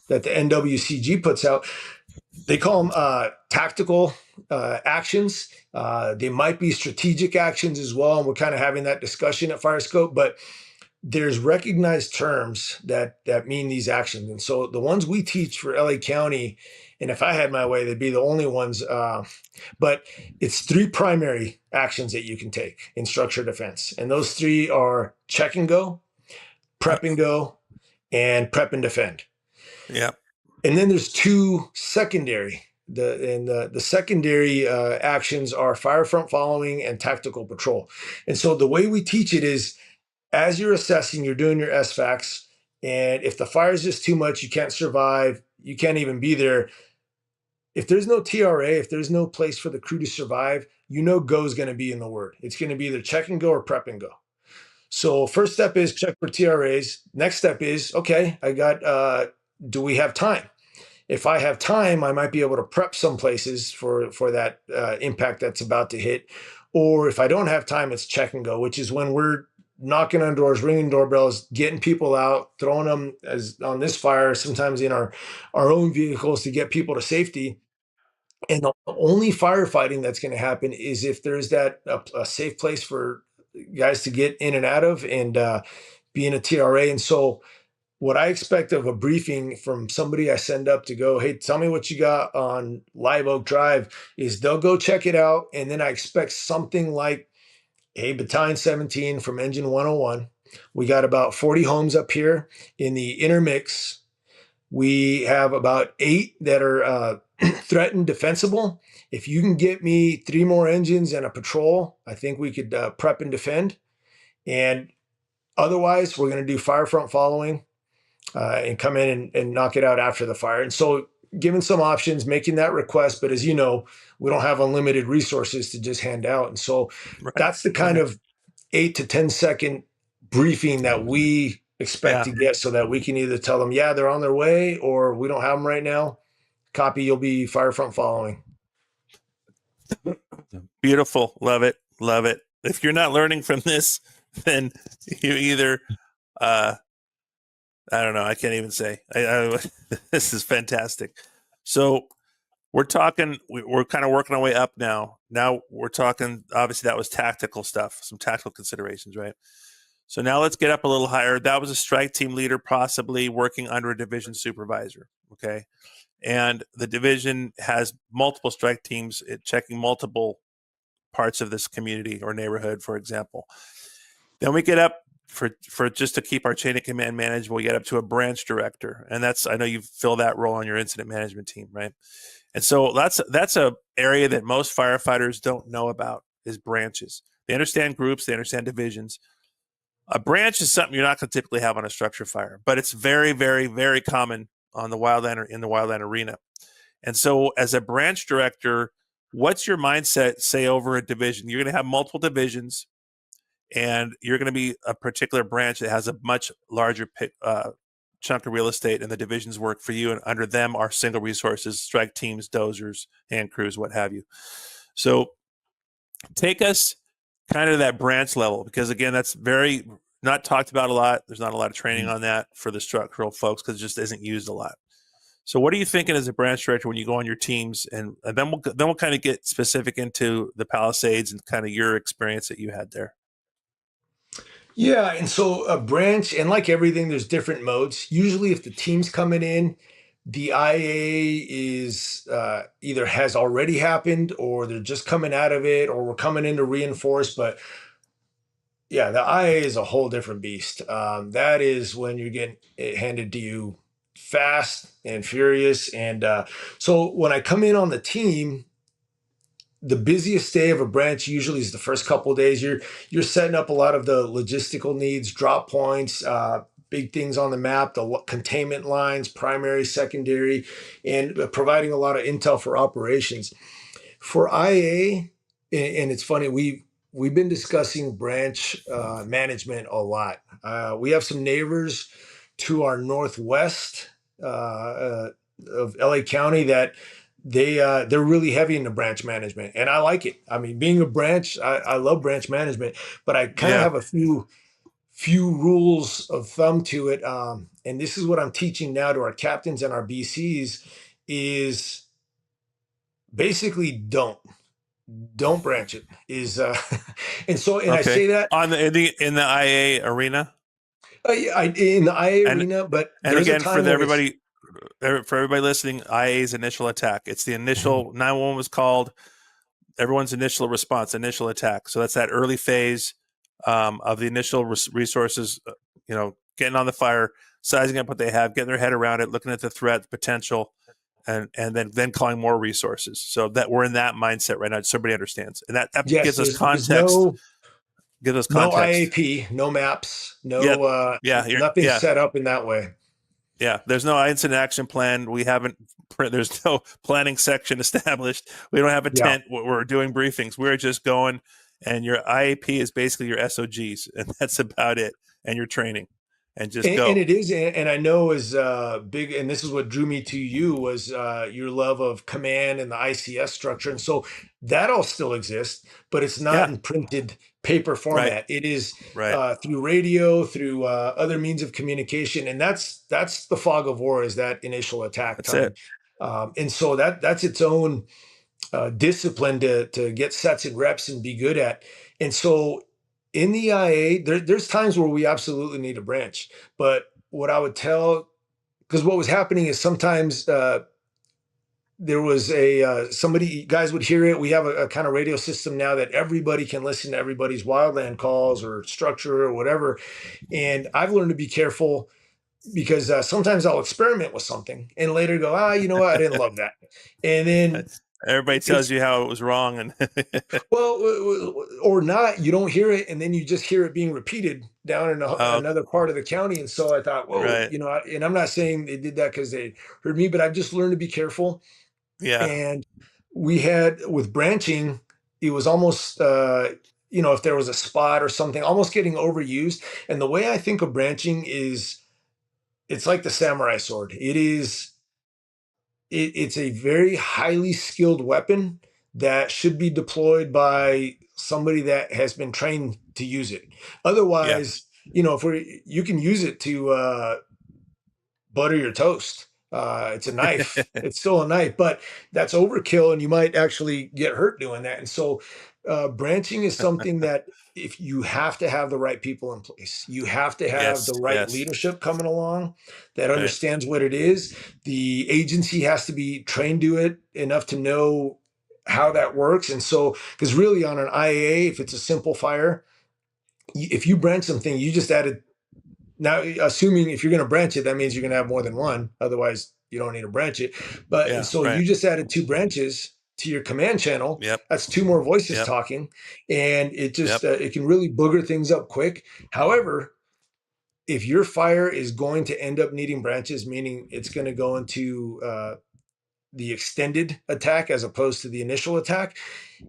that the NWCG puts out. They call them tactical actions. They might be strategic actions as well, and we're kind of having that discussion at FireScope. But there's recognized terms that mean these actions, and so the ones we teach for LA County And if I had my way, they'd be the only ones. But it's 3 primary actions that you can take in structure defense. And those 3 are check and go, prep and go, and prep and defend. Yeah. And then there's 2 secondary. The secondary actions are fire front following and tactical patrol. And so the way we teach it is, as you're assessing, you're doing your SFACs, and if the fire is just too much, you can't survive, you can't even be there. If there's no TRA, if there's no place for the crew to survive, go is going to be in the word. It's going to be either check and go or prep and go. So first step is check for TRAs. Next step is, okay, do we have time? If I have time, I might be able to prep some places for that impact that's about to hit. Or if I don't have time, it's check and go, which is when we're knocking on doors, ringing doorbells, getting people out, throwing them as on this fire, sometimes in our own vehicles to get people to safety. And the only firefighting that's going to happen is if there's a safe place for guys to get in and out of, and be in a TRA. And so what I expect of a briefing from somebody I send up to go, hey, tell me what you got on Live Oak Drive, is they'll go check it out. And then I expect something like, hey, Battalion 17 from Engine 101. We got about 40 homes up here in the intermix. We have about 8 that are threatened defensible. If you can get me 3 more engines and a patrol, I think we could prep and defend. And otherwise, we're going to do fire front following and come in and knock it out after the fire. And so giving some options, making that request. But as you know, we don't have unlimited resources to just hand out. And so that's the kind of 8 to 10 second briefing that we expect to get, so that we can either tell them, yeah, they're on their way, or we don't have them right now. Copy, you'll be fire front following. Beautiful. Love it. Love it. If you're not learning from this, then you either, I don't know. I can't even say. This is fantastic. So we're talking, we're kind of working our way up now. Now we're talking, obviously that was tactical stuff, some tactical considerations, right? So now let's get up a little higher. That was a strike team leader, possibly working under a division supervisor. Okay. And the division has multiple strike teams checking multiple parts of this community or neighborhood, for example. Then we get up for just to keep our chain of command manageable, we get up to a branch director. And that's, I know you fill that role on your incident management team, right? And so that's a area that most firefighters don't know about, is branches. They understand groups, they understand divisions. A branch is something you're not going to typically have on a structure fire, but it's very, very, very common on the wildland, in the wildland arena. And so as a branch director, what's your mindset, say, over a division? You're going to have multiple divisions, and you're going to be a particular branch that has a much larger chunk of real estate, and the divisions work for you, and under them are single resources, strike teams, dozers, hand crews, what have you. So take us kind of that branch level, because again, that's very not talked about a lot. There's not a lot of training on that for the structural folks, because it just isn't used a lot. So what are you thinking as a branch director when you go on your teams? And then we'll kind of get specific into the Palisades and kind of your experience that you had there. Yeah, and so a branch, and like everything, there's different modes. Usually if the team's coming in, the IA is either has already happened, or they're just coming out of it, or we're coming in to reinforce. But yeah, the IA is a whole different beast. That is when you're getting it handed to you fast and furious. And so when I come in on the team, the busiest day of a branch usually is the first couple of days. You're setting up a lot of the logistical needs, drop points, big things on the map, the containment lines, primary, secondary, and providing a lot of intel for operations. For IA, and it's funny, we've been discussing branch management a lot. We have some neighbors to our northwest of LA County that they're really heavy into branch management, and I like it. I mean, being a branch, I love branch management, but I kind of have a few rules of thumb to it. And this is what I'm teaching now to our captains and our BCs, is basically don't branch it, is and so, and okay. I say that on in the IA arena. In the IA arena, but and again for everybody for everybody listening, IA's initial attack. It's the initial 911 was called. Everyone's initial response, initial attack. So that's that early phase of the initial resources. Getting on the fire, sizing up what they have, getting their head around it, looking at the threat, the potential, and then calling more resources. So that we're in that mindset right now. So everybody understands, and that Yes, gives us there's context. Gives us no context. IAP, no maps, Yep. no Yeah. nothing Yeah. set up in that way. Yeah, there's no incident action plan. We haven't. There's no planning section established. We don't have a Yeah. tent. We're doing briefings. We're just going, and your IAP is basically your SOGs, and that's about it. And your training, and just And go. it is, and I know is big, and this is what drew me to you was your love of command and the ICS structure, and so that all still exists, but it's not Yeah. in printed paper Right. format. It is Right. through radio, through other means of communication, and that's the fog of war, is that initial attack That's it. time, and so that's its own discipline to get sets and reps and be good at. And so in the IA, there's times where we absolutely need a branch. But what I would tell, because what was happening is sometimes there was somebody, guys would hear it. We have a kind of radio system now that everybody can listen to everybody's wildland calls or structure or whatever. And I've learned to be careful because sometimes I'll experiment with something and later go, you know what, I didn't love that. And then Everybody tells you how it was wrong, and well, or not, you don't hear it, and then you just hear it being repeated down in oh, another part of the county. And so I thought, whoa, right, and I'm not saying they did that because they heard me, but I've just learned to be careful. yeah, And we had with branching, it was almost, if there was a spot or something, almost getting overused. And the way I think of branching is, it's like the samurai sword. It's a very highly skilled weapon that should be deployed by somebody that has been trained to use it. yeah, Otherwise, if you can use it to butter your toast. It's a knife. It's still a knife, but that's overkill, and you might actually get hurt doing that. And so, branching is something that if you have to have the right people in place, you have to have yes, the right yes, leadership coming along that right, understands what it is. The agency has to be trained to it enough to know how that works. And so, because really on an IAA, if it's a simple fire, if you branch something, you just added. Now, assuming if you're going to branch it, that means you're going to have more than one. Otherwise, you don't need to branch it. But and yeah, so right, you just added two branches to your command channel. yep, That's two more voices yep, talking, and it just yep. it can really booger things up quick. However, if your fire is going to end up needing branches, meaning it's going to go into the extended attack as opposed to the initial attack,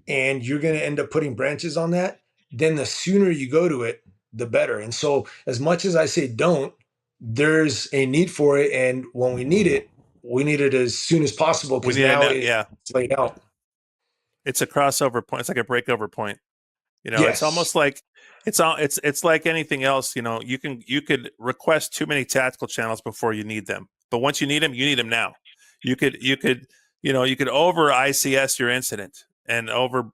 and you're going to end up putting branches on that, then the sooner you go to it, the better. And so, as much as I say don't, there's a need for it. And when we need it as soon as possible We because need to now know, it's yeah. laid out. It's a crossover point. It's like a breakover point. It's Yes. almost like it's like anything else. You could request too many tactical channels before you need them, but once you need them now. You could over ICS your incident and over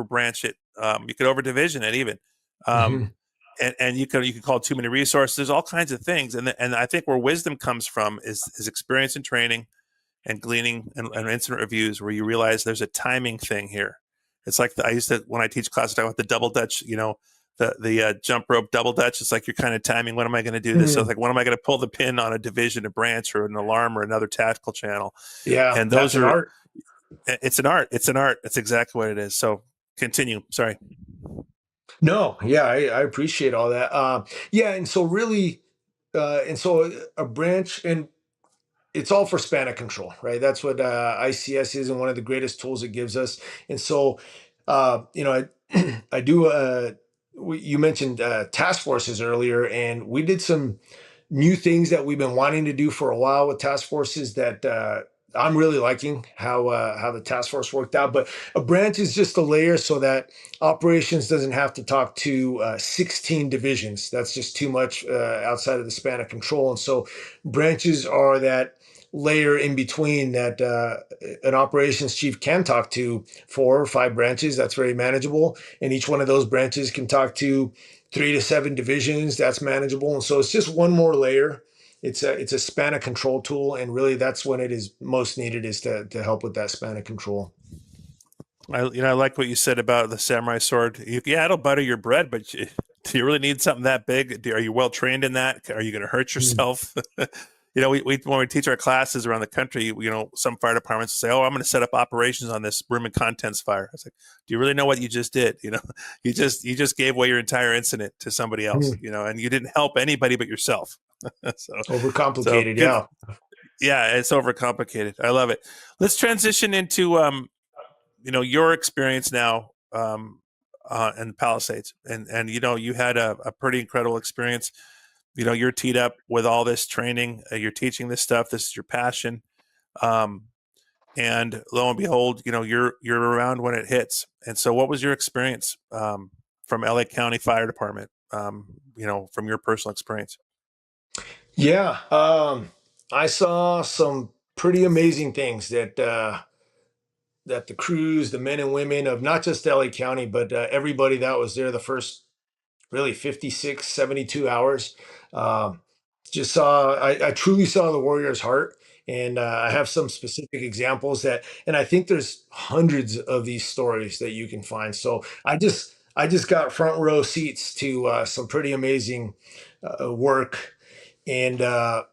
branch it. You could over division it even, um, Mhm. and you could call too many resources. There's all kinds of things, and I think where wisdom comes from is experience and training and gleaning and incident reviews, where you realize there's a timing thing here. It's like I used to, when I teach classes, talk about the double Dutch, the jump rope double Dutch. It's like you're kind of timing, when am I going to do this? So it's Mhm. like, when am I going to pull the pin on a division, a branch, or an alarm, or another tactical channel? Yeah, And that's those an are, art. it's an art. It's an art. That's exactly what it is. So continue. Sorry. No, yeah, I appreciate all that. Yeah, and so really, and so a branch, and it's all for span of control, right? That's what ICS is, and one of the greatest tools it gives us. And so, I do. You mentioned task forces earlier, and we did some new things that we've been wanting to do for a while with task forces that I'm really liking how the task force worked out. But a branch is just a layer so that operations doesn't have to talk to 16 divisions. That's just too much outside of the span of control. And so branches are that layer in between that an operations chief can talk to 4 or 5 branches. That's very manageable, and each one of those branches can talk to 3 to 7 divisions. That's manageable. And so it's just one more layer it's a span of control tool, and really that's when it is most needed, is to help with that span of control. I like what you said about the samurai sword. Yeah, it'll butter your bread, but do you really need something that big? Are you well trained in that? Are you going to hurt yourself? We when we teach our classes around the country, some fire departments say, "Oh, I'm going to set up operations on this room and contents fire." I was like, "Do you really know what you just did? You just gave away your entire incident to somebody else, and you didn't help anybody but yourself." so, so Overcomplicated, good. yeah. Yeah, it's overcomplicated. I love it. Let's transition into your experience now in Palisades, and you had a pretty incredible experience. You're teed up with all this training. You're teaching this stuff. This is your passion, and lo and behold, you're around when it hits. And so, what was your experience from LA County Fire Department? From your personal experience. Yeah, I saw some pretty amazing things that the crews, the men and women of not just LA County, but everybody that was there the first really 56, 72 hours. Um, I truly saw the warrior's heart. And I have some specific examples and I think there's hundreds of these stories that you can find. So I just got front row seats to some pretty amazing work. And right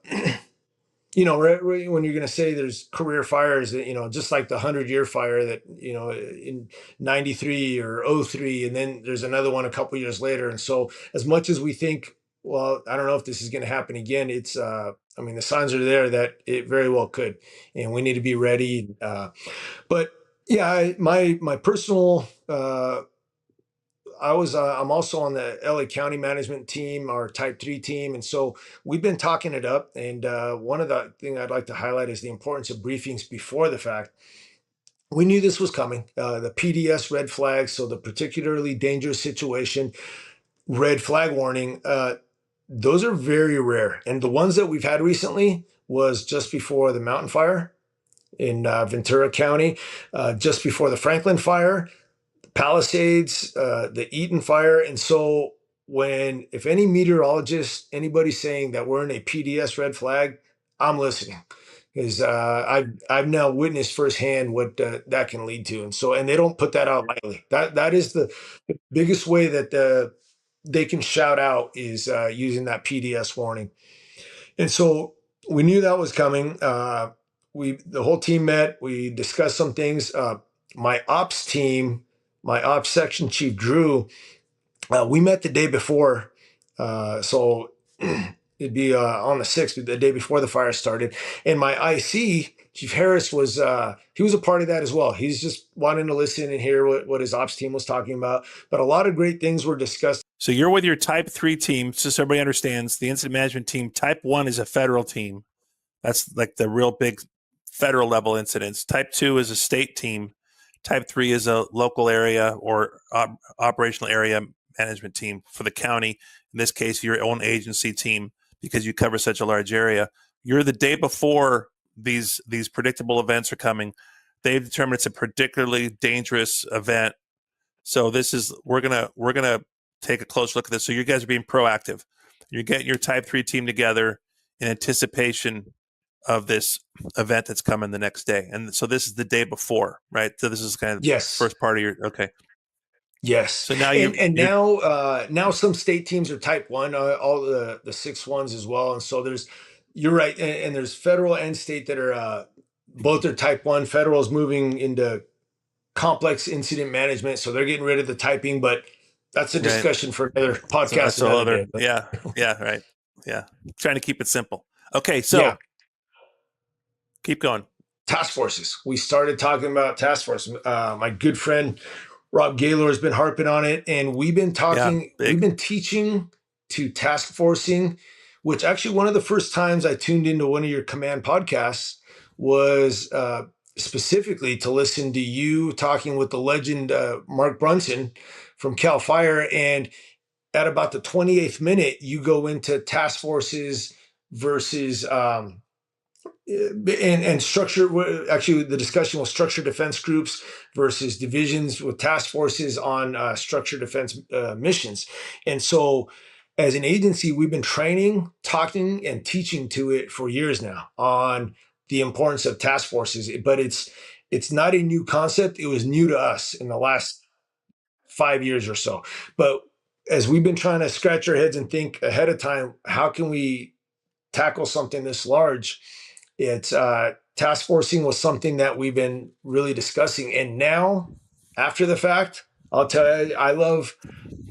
when you're going to say there's career fires, just like the 100-year fire that, in 93 or '03, and then there's another one a couple years later. And so as much as we think, well, I don't know if this is going to happen again, the signs are there that it very well could, and we need to be ready. But yeah, my personal, I'm also on the LA County management team, our Type 3 team. And so we've been talking it up. And one of the things I'd like to highlight is the importance of briefings before the fact. We knew this was coming. The PDS red flag, so the particularly dangerous situation, red flag warning, those are very rare. And the ones that we've had recently was just before the Mountain Fire in Ventura County, just before the Franklin Fire, Palisades, the Eaton Fire. And so if any meteorologist, anybody saying that we're in a PDS red flag, I'm listening, because I've now witnessed firsthand what that can lead to. And they don't put that out lightly. That is the biggest way that they can shout out, is using that PDS warning. And so we knew that was coming. The whole team met. We discussed some things. My ops team, my ops section chief Drew, we met the day before. So it'd be on the 6th, the day before the fire started. And my IC, Chief Harris, he was a part of that as well. He's just wanting to listen and hear what his ops team was talking about. But a lot of great things were discussed. So you're with your Type 3 team, just so everybody understands. The incident management team, Type 1 is a federal team. That's like the real big federal level incidents. Type 2 is a state team. Type 3 is a local area or operational area management team for the county. In this case, your own agency team, because you cover such a large area. You're the day before these predictable events are coming. They've determined it's a particularly dangerous event. So we're gonna take a close look at this. So you guys are being proactive. You're getting your Type 3 team together in anticipation of this event that's coming the next day. And so this is the day before, right? So this is kind of Yes. first part of your, okay. Yes. So now now some state teams are Type 1, all the 6 ones as well. And so you're right. And there's federal and state that are, both are Type 1. Federal is moving into complex incident management. So they're getting rid of the typing, but that's a discussion for another podcast. So day, yeah, right. Yeah. Trying to keep it simple. Okay. So yeah. Keep going. Task forces. We started talking about task force. My good friend, Rob Gaylor, has been harping on it. And we've been talking, we've been teaching to task forcing, which actually one of the first times I tuned into one of your command podcasts was specifically to listen to you talking with the legend, Mark Brunson from Cal Fire. And at about the 28th minute, you go into task forces versus, and structure. Actually, the discussion was structured defense groups versus divisions with task forces on structured defense missions. And so as an agency, we've been training, talking, and teaching to it for years now on the importance of task forces. But it's not a new concept. It was new to us in the last 5 years or so. But as we've been trying to scratch our heads and think ahead of time, how can we tackle something this large? It's task forcing was something that we've been really discussing. And now, after the fact, I'll tell you, I love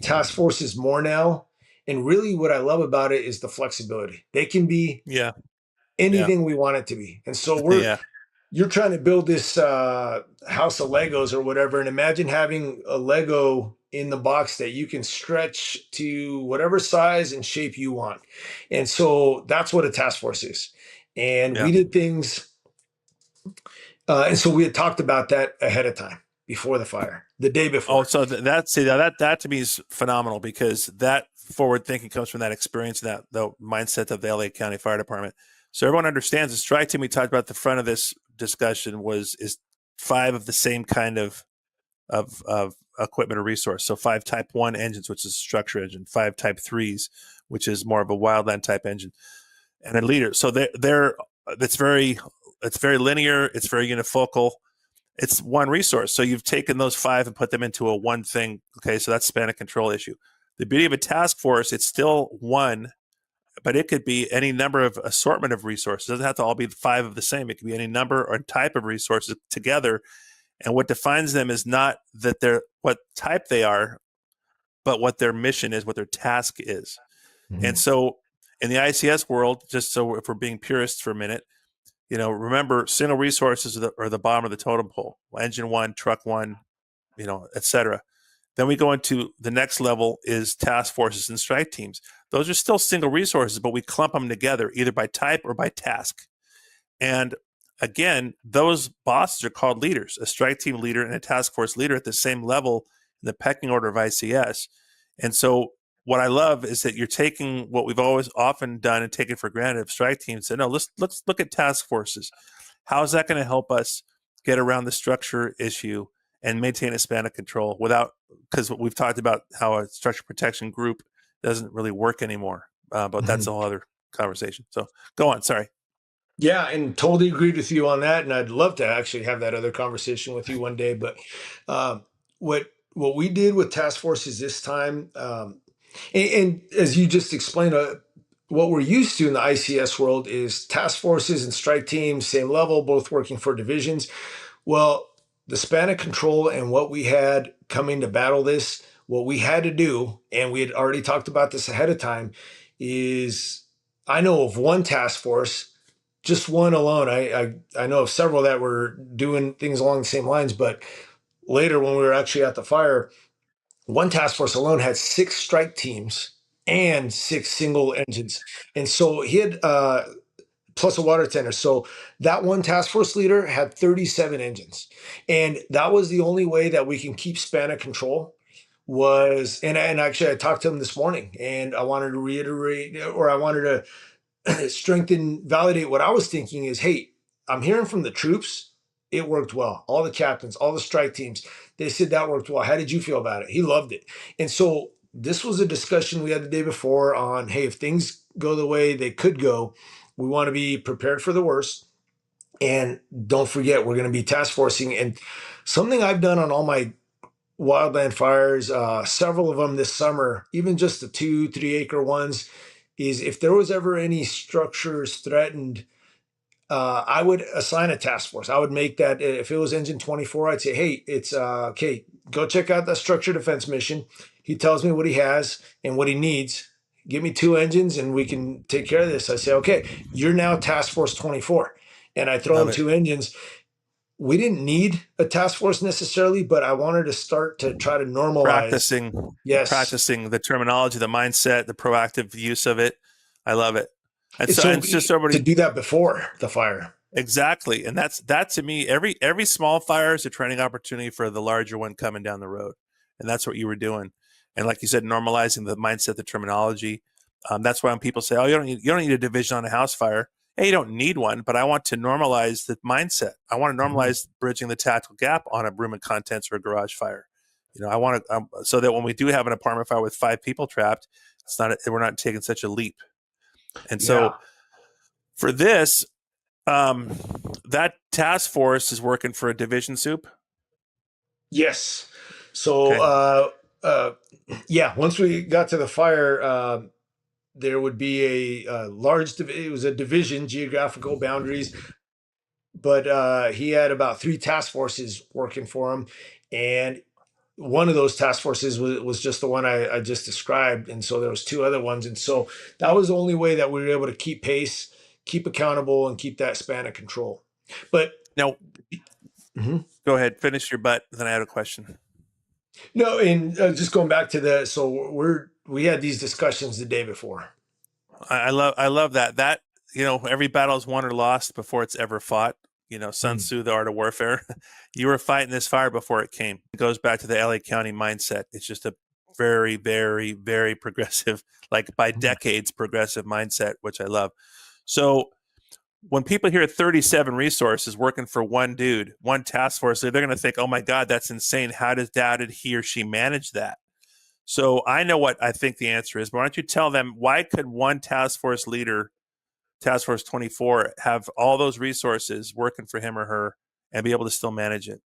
task forces more now. And really, what I love about it is the flexibility. They can be Yeah. anything we want it to be. And so Yeah. you're trying to build this house of Legos or whatever. And imagine having a Lego in the box that you can stretch to whatever size and shape you want. And so that's what a task force is. And Yeah. we did things. And so we had talked about that ahead of time before the fire, the day before. Oh, so that to me is phenomenal, because that forward thinking comes from that experience, that the mindset of the LA County Fire Department. So everyone understands the strike team we talked about at the front of this discussion is 5 of the same kind of equipment or resource. So 5 type 1 engines, which is a structure engine, 5 type 3s, which is more of a wildland type engine, and a leader. So it's very linear, it's very unifocal. It's one resource. So you've taken those 5 and put them into a one thing. Okay, so that's span of control issue. The beauty of a task force, it's still one, but it could be any number of assortment of resources. It doesn't have to all be 5 of the same. It could be any number or type of resources together. And what defines them is not that they're what type they are, but what their mission is, what their task is. Mm-hmm. And so in the ICS world, just so if we're being purists for a minute, remember, single resources are the bottom of the totem pole. Engine 1, truck 1, et cetera. Then we go into the next level is task forces and strike teams. Those are still single resources, but we clump them together either by type or by task. And again, those bosses are called leaders, a strike team leader and a task force leader at the same level in the pecking order of ICS. And so what I love is that you're taking what we've always often done and taken for granted of strike teams and say, no, let's look at task forces. How is that going to help us get around the structure issue and maintain a span of control because we've talked about how a structure protection group doesn't really work anymore, but that's a whole other conversation. So go on, sorry. Yeah, and totally agreed with you on that. And I'd love to actually have that other conversation with you one day. But what we did with task forces this time, and as you just explained, what we're used to in the ICS world is task forces and strike teams, same level, both working for divisions. Well, the span of control and what we had coming to battle this, what we had to do, and we had already talked about this ahead of time, is I know of one task force, just one alone. I know of several that were doing things along the same lines, but later when we were actually at the fire, one task force alone had 6 strike teams and 6 single engines. And so he had plus a water tender. So that one task force leader had 37 engines. And that was the only way that we can keep span of control was, and actually I talked to him this morning and I wanted to reiterate, or I wanted to validate what I was thinking is, hey, I'm hearing from the troops, it worked well. All the captains, all the strike teams, they said that worked well. How did you feel about it? He loved it. And so this was a discussion we had the day before on, hey, if things go the way they could go, we want to be prepared for the worst. And don't forget, we're going to be task forcing. And something I've done on all my wildland fires, several of them this summer, even just the 2-3 acre ones, is if there was ever any structures threatened, I would assign a task force. I would make that, if it was engine 24, I'd say, hey, it's okay, go check out that structure defense mission. He tells me what he has and what he needs. Give me 2 engines and we can take care of this. I say, okay, you're now task force 24. And I throw him 2 engines. We didn't need a task force necessarily, but I wanted to start to try to normalize. Practicing the terminology, the mindset, the proactive use of it. I love it. And it's so it's just everybody to do that before the fire. Exactly. And that to me, every small fire is a training opportunity for the larger one coming down the road. And that's what you were doing. And like you said, normalizing the mindset, the terminology. That's why when people say, oh, you don't need a division on a house fire. Hey, you don't need one, but I want to normalize the mindset. I want to normalize bridging the tactical gap on a room and contents or a garage fire. I want to so that when we do have an apartment fire with 5 people trapped, we're not taking such a leap. And Yeah. so for this, that task force is working for a division soup. Yes. So, Okay. yeah, once we got to the fire, there would be a large, it was a division, geographical boundaries, but he had about 3 task forces working for him. And one of those task forces was just the one I just described. And so there was 2 other ones. And so that was the only way that we were able to keep pace, keep accountable, and keep that span of control. But Now, Mhm. go ahead, finish your butt. Then I had a question. No, and just going back to so we had these discussions the day before. I love that every battle is won or lost before it's ever fought. Sun Tzu, The Art of Warfare. You were fighting this fire before it came. It goes back to the LA County mindset. It's just a very, very, very progressive, like by decades progressive mindset, which I love. So when people hear 37 resources working for one dude, one task force, they're going to think, oh my God, that's insane. How did he or she manage that? So I know what I think the answer is, but why don't you tell them, why could one task force leader, Task Force 24, have all those resources working for him or her and be able to still manage it?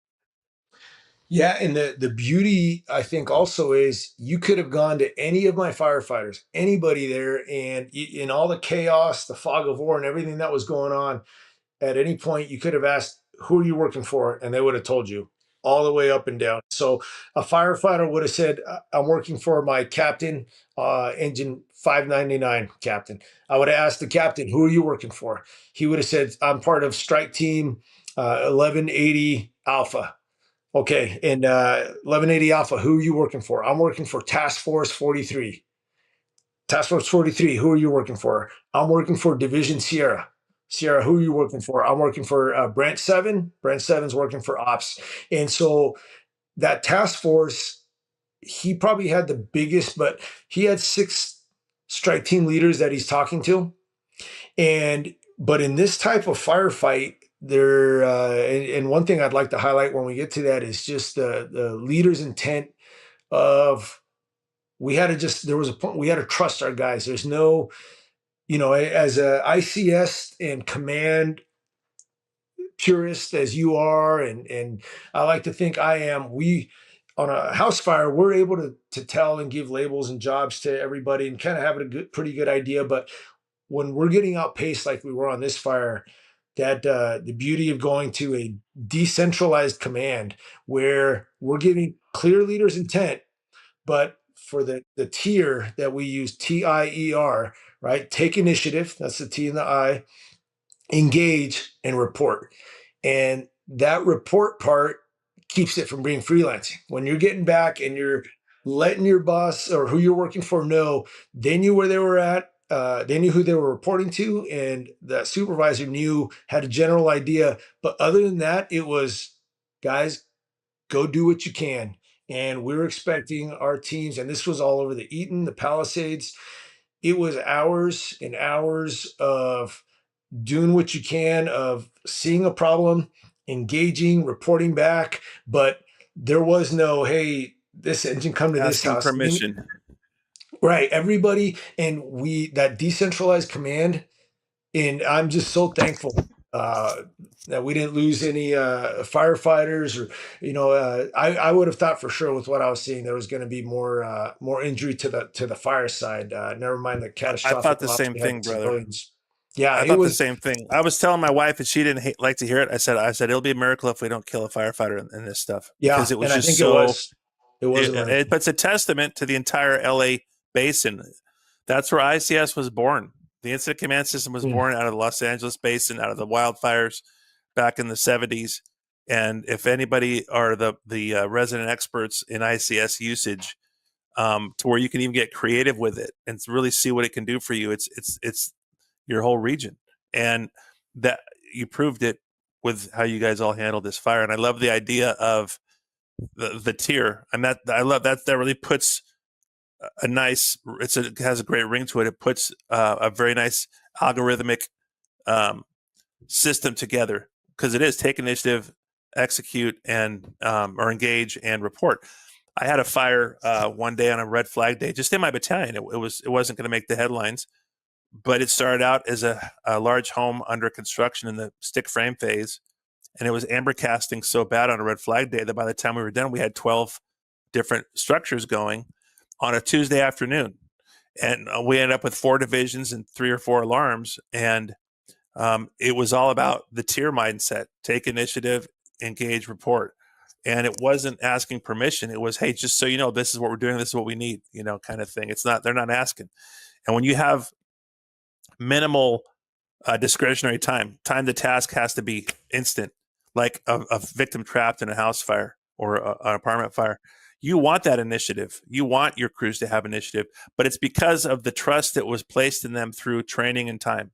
Yeah, and the beauty I think also is you could have gone to any of my firefighters, anybody there, and in all the chaos, the fog of war, and everything that was going on, at any point you could have asked, "Who are you working for?" and they would have told you all the way up and down. So a firefighter would have said, "I'm working for my captain, engine 599 captain." I would have asked the captain, "Who are you working for?" He would have said, "I'm part of strike team 1180 Alpha." Okay, and 1180 Alpha, who are you working for? I'm working for Task Force 43. Task Force 43, who are you working for? I'm working for Division Sierra. Sierra, who are you working for? I'm working for Brent 7. Brent 7's working for Ops. And so that task force, he probably had the biggest, but he had 6 strike team leaders that he's talking to. But in this type of firefight, and one thing I'd like to highlight when we get to that is just the leader's intent of there was a point we had to trust our guys. There's no, as a ICS and command purist as you are, and I like to think I am, we on a house fire, we're able to tell and give labels and jobs to everybody and kind of have pretty good idea. But when we're getting outpaced like we were on this fire, that the beauty of going to a decentralized command where we're giving clear leaders intent, but for the tier that we use, TIER, right? Take initiative, that's the T and the I, engage and report. And that report part keeps it from being freelancing. When you're getting back and you're letting your boss or who you're working for know, they knew where they were at, they knew who they were reporting to, and the supervisor had a general idea. But other than that, it was, guys, go do what you can. And we're expecting our teams, and this was all over the Eaton, the Palisades. It was hours and hours of doing what you can, of seeing a problem, engaging, reporting back. But there was no, hey, this engine come to this Asking house. permission. Right. Everybody. And that decentralized command, and I'm just so thankful that we didn't lose any firefighters, or I would have thought for sure with what I was seeing there was going to be more injury to the fire side. Never mind the I thought catastrophic the loss same we had thing, in brother. civilians. Yeah, I it thought the was. same thing. I was telling my wife, and she didn't like to hear it. I said, it'll be a miracle if we don't kill a firefighter in this stuff, because Yeah, it was and I just think it so. was. It was a miracle. But it's a testament to the entire LA basin. That's where ICS was born. The Incident Command System was born out of the Los Angeles basin, out of the wildfires back in the 70s. And if anybody are the resident experts in ICS usage, to where you can even get creative with it and really see what it can do for you, it's your whole region. And that you proved it with how you guys all handled this fire. And I love the idea of the tier, and that I love that really puts a nice, it has a great ring to it. It puts a very nice algorithmic system together, because it is take initiative, execute, and or engage and report. I had a fire one day on a red flag day, just in my battalion. It wasn't going to make the headlines, but it started out as a large home under construction in the stick frame phase, and it was amber casting so bad on a red flag day that by the time we were done, we had 12 different structures going on a Tuesday afternoon, and we ended up with 4 divisions and 3 or 4 alarms, and it was all about the tier mindset: take initiative, engage, report. And it wasn't asking permission. It was, hey, just so you know, this is what we're doing. This is what we need, kind of thing. It's not, they're not asking. And when you have minimal discretionary time to task has to be instant, like a victim trapped in a house fire or an apartment fire. You want that initiative. You want your crews to have initiative, but it's because of the trust that was placed in them through training and time.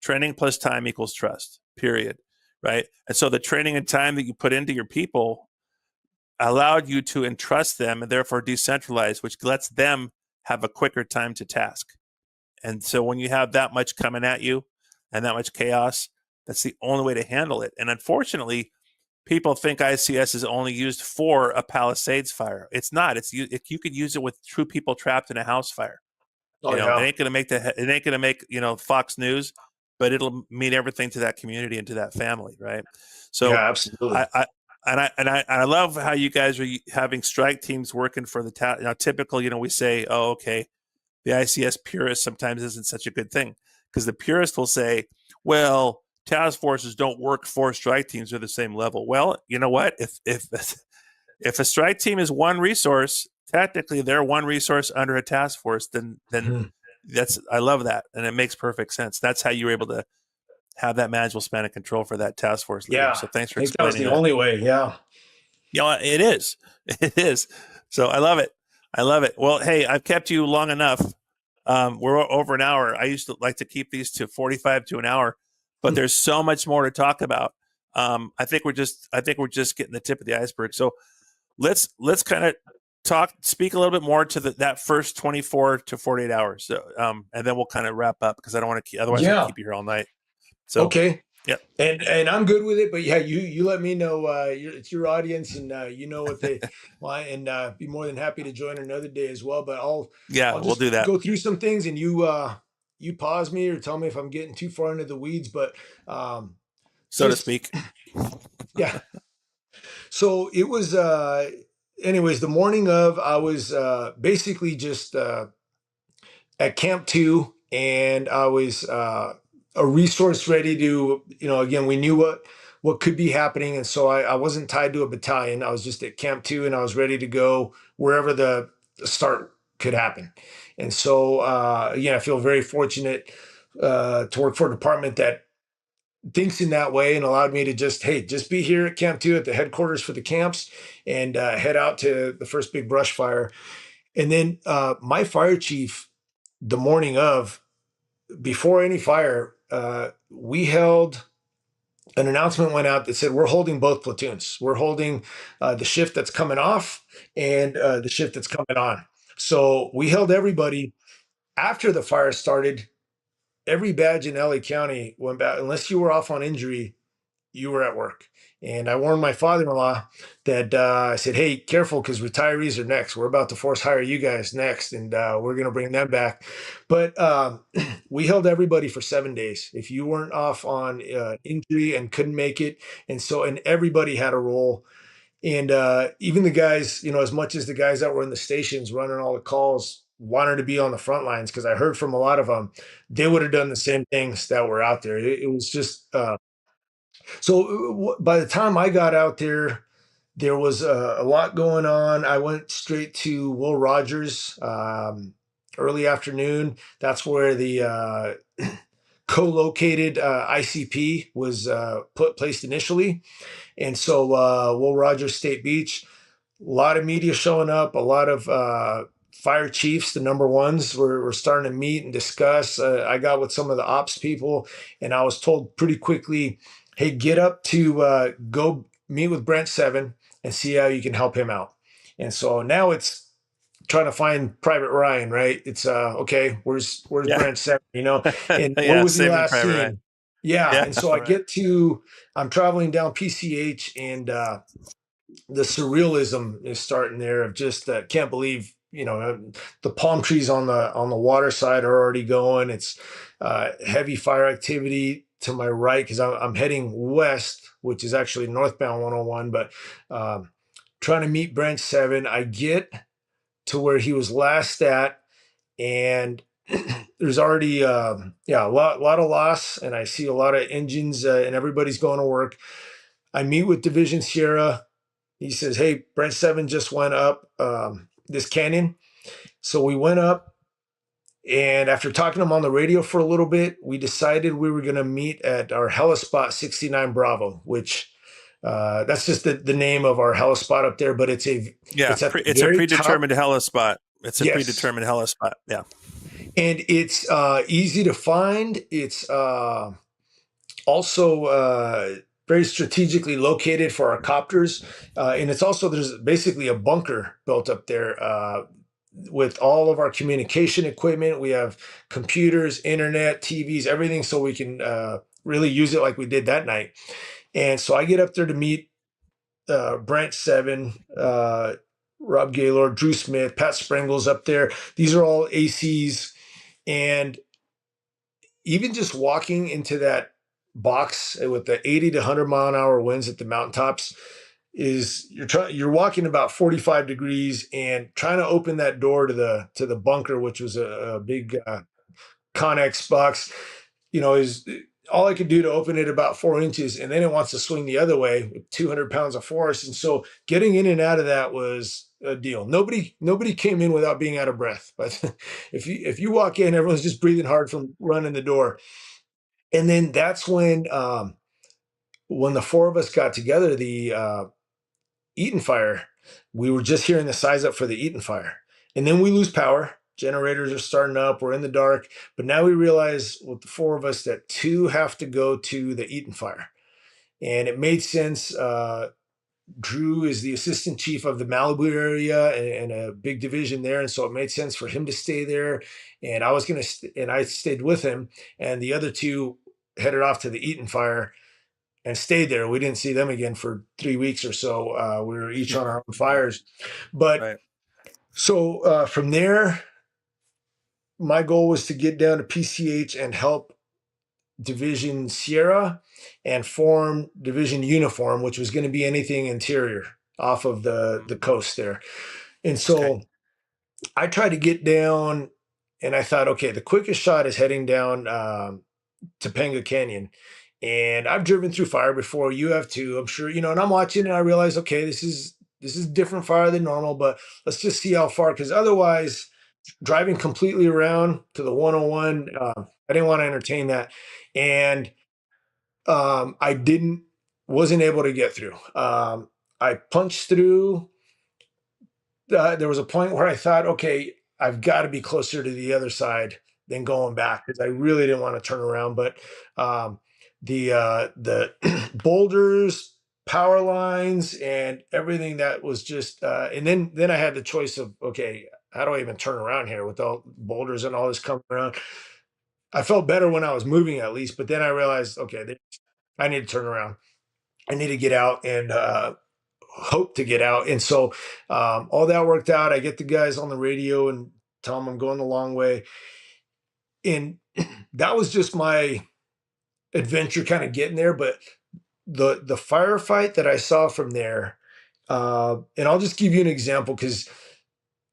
Training plus time equals trust, period. Right. And so the training and time that you put into your people allowed you to entrust them and therefore decentralize, which lets them have a quicker time to task. And so when you have that much coming at you and that much chaos, that's the only way to handle it. And unfortunately, people think ICS is only used for a Palisades fire. It's not. You could use it with true people trapped in a house fire. Oh, It yeah. ain't gonna make Fox News, but it'll mean everything to that community and to that family, right? So Yeah, absolutely. I love how you guys are having strike teams working for the task. Typical, we say, oh, okay, the ICS purist sometimes isn't such a good thing, because the purist will say, well, task forces don't work for strike teams; they're the same level. Well, you know what? If a strike team is one resource, technically they're one resource under a task force. Then I love that, and it makes perfect sense. That's how you were able to have that manageable span of control for that task force leader. Yeah. So thanks for I think that was explaining the that. only way. Yeah. It is. It is. So I love it. I love it. Well, hey, I've kept you long enough. We're over an hour. I used to like to keep these to 45 to an hour, but there's so much more to talk about. I think we're just getting the tip of the iceberg. So let's kind of speak a little bit more to that first 24 to 48 hours. So, and then we'll kind of wrap up, because I don't want to otherwise I'll keep you here all night. So, okay. Yep. And I'm good with it, but yeah, you let me know. It's your audience, and you know what they want, and be more than happy to join another day as well. But I'll We'll just do that, go through some things, and you pause me or tell me if I'm getting too far into the weeds. But so to speak. Yeah. So it was. Anyways, the morning of, I was basically just at Camp 2, and I was a resource ready to, again, we knew what could be happening. And so I wasn't tied to a battalion. I was just at Camp 2, and I was ready to go wherever the start could happen. And so, again, I feel very fortunate to work for a department that thinks in that way and allowed me to just be here at Camp 2 at the headquarters for the camps, and head out to the first big brush fire. And then my fire chief, the morning of, before any fire, we held an announcement went out that said, we're holding both platoons. We're holding the shift that's coming off and the shift that's coming on. So we held everybody. After the fire started, every badge in LA County went back. Unless you were off on injury, you were at work. And I warned my father-in-law that I said, hey, careful, because retirees are next. We're about to force hire you guys next, and we're going to bring them back. But we held everybody for 7 days. If you weren't off on injury and couldn't make it. And everybody had a role. And even the guys, as much as the guys that were in the stations running all the calls wanted to be on the front lines, because I heard from a lot of them, they would have done the same things that were out there. It was just so by the time I got out there, there was a lot going on. I went straight to Will Rogers early afternoon. That's where the co-located ICP was placed initially. And so Will Rogers State Beach, a lot of media showing up, a lot of fire chiefs, the number ones, were starting to meet and discuss. I got with some of the ops people, and I was told pretty quickly, hey, get up to go meet with Brent Seven and see how you can help him out. And so now it's trying to find Private Ryan, right? It's okay, where's Brent Seven, and where was he last seen? Ryan. Yeah. And so I'm traveling down PCH, and the surrealism is starting there of just can't believe, the palm trees on the water side are already going. It's heavy fire activity to my right because I'm heading west, which is actually northbound 101, but trying to meet branch 7. I get to where he was last at, and there's already a lot of loss, and I see a lot of engines, and everybody's going to work. I meet with Division Sierra. He says, "Hey, Brent 7 just went up this canyon." So we went up, and after talking to him on the radio for a little bit, we decided we were going to meet at our helispot 69 Bravo, which that's just the name of our helispot up there, but it's Yeah, at the it's a very top. predetermined helispot. It's a Yes, predetermined helispot. Yeah. and it's easy to find. It's also very strategically located for our copters, and it's also, there's basically a bunker built up there with all of our communication equipment. We have computers, internet, TVs, everything, so we can really use it like we did that night. And so I get up there to meet Brent 7, Rob Gaylord, Drew Smith, Pat Sprengle's up there. These are all ACs. And even just walking into that box with the 80 to 100 mile an hour winds at the mountaintops, is you're walking about 45 degrees and trying to open that door to the bunker, which was a big Connex box, is all I could do to open it about 4 inches, and then it wants to swing the other way with 200 pounds of force. And so getting in and out of that was a deal. Nobody came in without being out of breath. But if you walk in, everyone's just breathing hard from running the door. And then that's when the four of us got together, the Eaton fire, we were just hearing the size up for the Eaton fire. And then we lose power. Generators are starting up. We're in the dark. But now we realize with the four of us that 2 have to go to the Eaton fire. And it made sense. Drew is the assistant chief of the Malibu area and a big division there. And so it made sense for him to stay there. And I was going to, and I stayed with him. And the other 2 headed off to the Eaton fire and stayed there. We didn't see them again for 3 weeks or so. We were each on our own fires. But Right. so from there, my goal was to get down to PCH and help Division Sierra and form Division Uniform, which was going to be anything interior off of the coast there. And so Okay. I tried to get down, and I thought, okay, the quickest shot is heading down Topanga Canyon. And I've driven through fire before. You have too, I'm sure, and I'm watching and I realize, okay, this is different fire than normal, but let's just see how far, because otherwise driving completely around to the 101, I didn't want to entertain that. And I wasn't able to get through. I punched through. There was a point where I thought, okay, I've got to be closer to the other side than going back, because I really didn't want to turn around. But the boulders, power lines, and everything that was just, and then I had the choice of, okay, how do I even turn around here with all boulders and all this coming around? I felt better when I was moving at least, but then I realized, okay, I need to turn around. I need to get out and hope to get out. And so all that worked out. I get the guys on the radio and tell them I'm going the long way. And that was just my adventure kind of getting there. But the firefight that I saw from there, and I'll just give you an example, because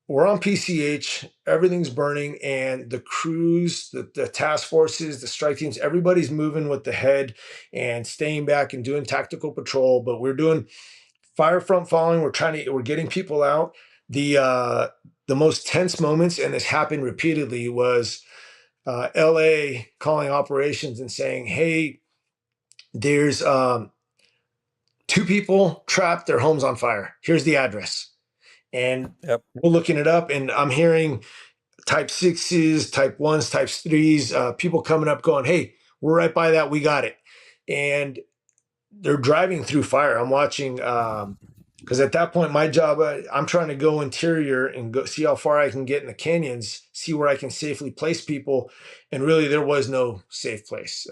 we're on PCH, everything's burning, and the crews, the task forces, the strike teams, everybody's moving with the head and staying back and doing tactical patrol. But we're doing fire front following. We're getting people out. The most tense moments, and this happened repeatedly, was LA calling operations and saying, "Hey, there's 2 people trapped. Their home's on fire. Here's the address." And Yep. we're looking it up, and I'm hearing type 6s, type 1s, type 3s, people coming up going, "Hey, we're right by that. We got it." And they're driving through fire. I'm watching Because at that point, my job, I'm trying to go interior and go see how far I can get in the canyons, see where I can safely place people. And really, there was no safe place.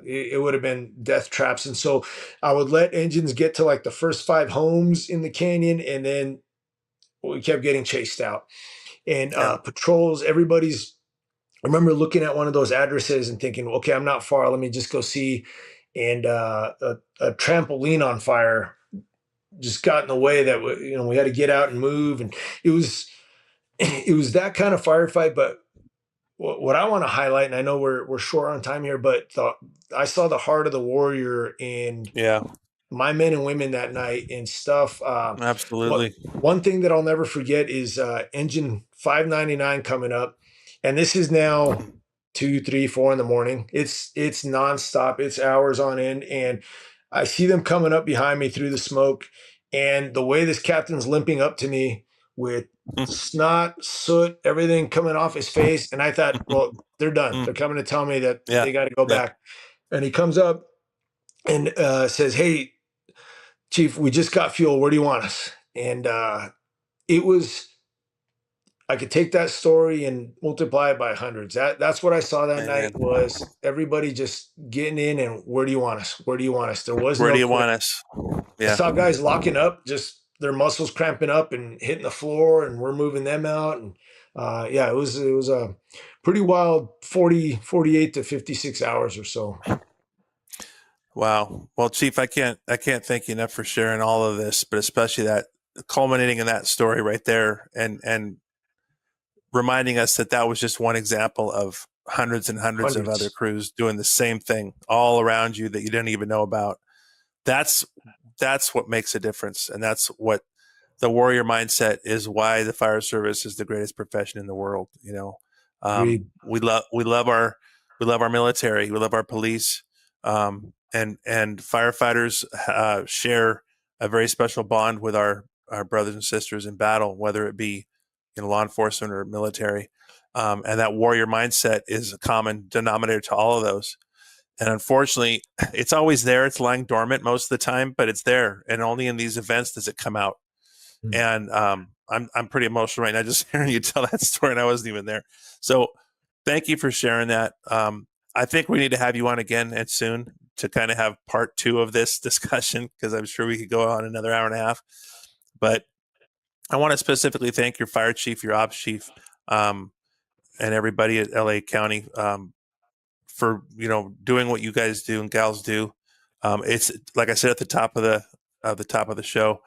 It would have been death traps. And so I would let engines get to like the first 5 homes in the canyon, and then we kept getting chased out. And Yeah. patrols, everybody's. I remember looking at one of those addresses and thinking, okay, I'm not far. Let me just go see. And a trampoline on fire just got in the way that we had to get out and move, and it was it was that kind of firefight. But what I want to highlight, and I know we're short on time here, but I saw the heart of the warrior in Yeah. my men and women that night and stuff. What Absolutely. one thing that I'll never forget is engine 599 coming up, and this is now 2, 3, 4 in the morning. It's nonstop. It's hours on end, and I see them coming up behind me through the smoke, and the way this captain's limping up to me with snot, soot, everything coming off his face, and I thought, well, they're done. They're coming to tell me that Yeah. they got to go Yeah. back. And he comes up and says, "Hey, Chief, we just got fuel. Where do you want us?" And it was, I could take that story and multiply it by hundreds. That's what I saw that Man. night, was everybody just getting in and where do you want us? Where do you want us? There was Where no do you quit. want us? I Yeah. saw guys locking up, just their muscles cramping up and hitting the floor, and we're moving them out. And yeah, it was a pretty wild 48 to 56 hours or so. Wow. Well, Chief, I can't thank you enough for sharing all of this, but especially that culminating in that story right there, and reminding us that that was just one example of hundreds and hundreds of other Hundreds. crews doing the same thing all around you that you didn't even know about. That's what makes a difference, and that's what the warrior mindset is. Why the fire service is the greatest profession in the world. Agreed. We love our military, we love our police, and firefighters share a very special bond with our brothers and sisters in battle, whether it be law enforcement or military. And that warrior mindset is a common denominator to all of those. And unfortunately, it's always there. It's lying dormant most of the time, but it's there. And only in these events does it come out. And I'm pretty emotional right now just hearing you tell that story, and I wasn't even there. So thank you for sharing that. I think we need to have you on again and soon to kind of have part 2 of this discussion, because I'm sure we could go on another hour and a half. But I want to specifically thank your fire chief, your ops chief, and everybody at LA County for doing what you guys do and gals do. It's like I said at the top of the show.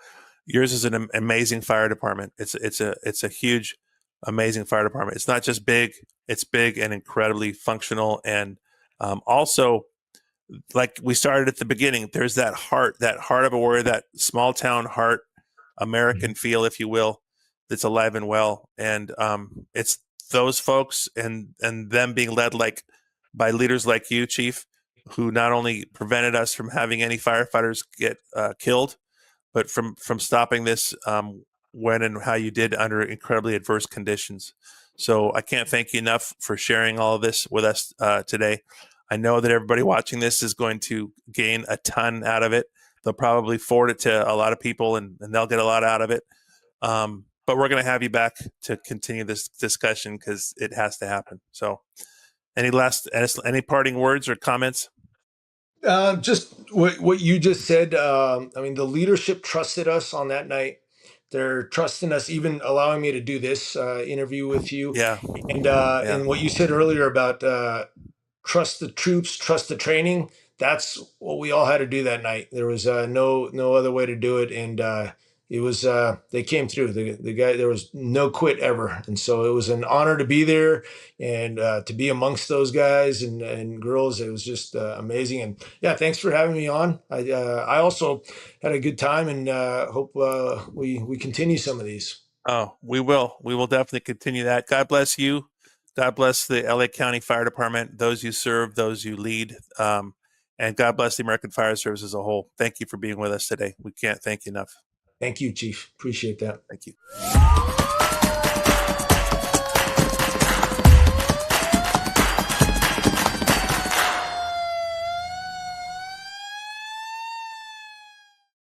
Yours is an amazing fire department. It's a huge, amazing fire department. It's not just big; it's big and incredibly functional. And also, like we started at the beginning, there's that heart of a warrior, that small town heart, American feel, if you will, that's alive and well. And it's those folks and them being led by leaders like you, Chief, who not only prevented us from having any firefighters get killed, but from stopping this when and how you did under incredibly adverse conditions. So I can't thank you enough for sharing all of this with us today. I know that everybody watching this is going to gain a ton out of it. They'll probably forward it to a lot of people, and they'll get a lot out of it. But we're going to have you back to continue this discussion, because it has to happen. So any parting words or comments? Just what you just said. I mean, the leadership trusted us on that night. They're trusting us, even allowing me to do this interview with you. Yeah. And what you said earlier about trust the troops, trust the training. That's what we all had to do that night. There was no other way to do it, and it was they came through. The guy, there was no quit ever, and so it was an honor to be there and to be amongst those guys and girls. It was just amazing. And yeah, thanks for having me on. I also had a good time, and hope we continue some of these. Oh, we will definitely continue that. God bless you. God bless the LA County Fire Department, those you serve, those you lead, and God bless the American Fire Service as a whole. Thank you for being with us today. We can't thank you enough. Thank you, Chief. Appreciate that. Thank you.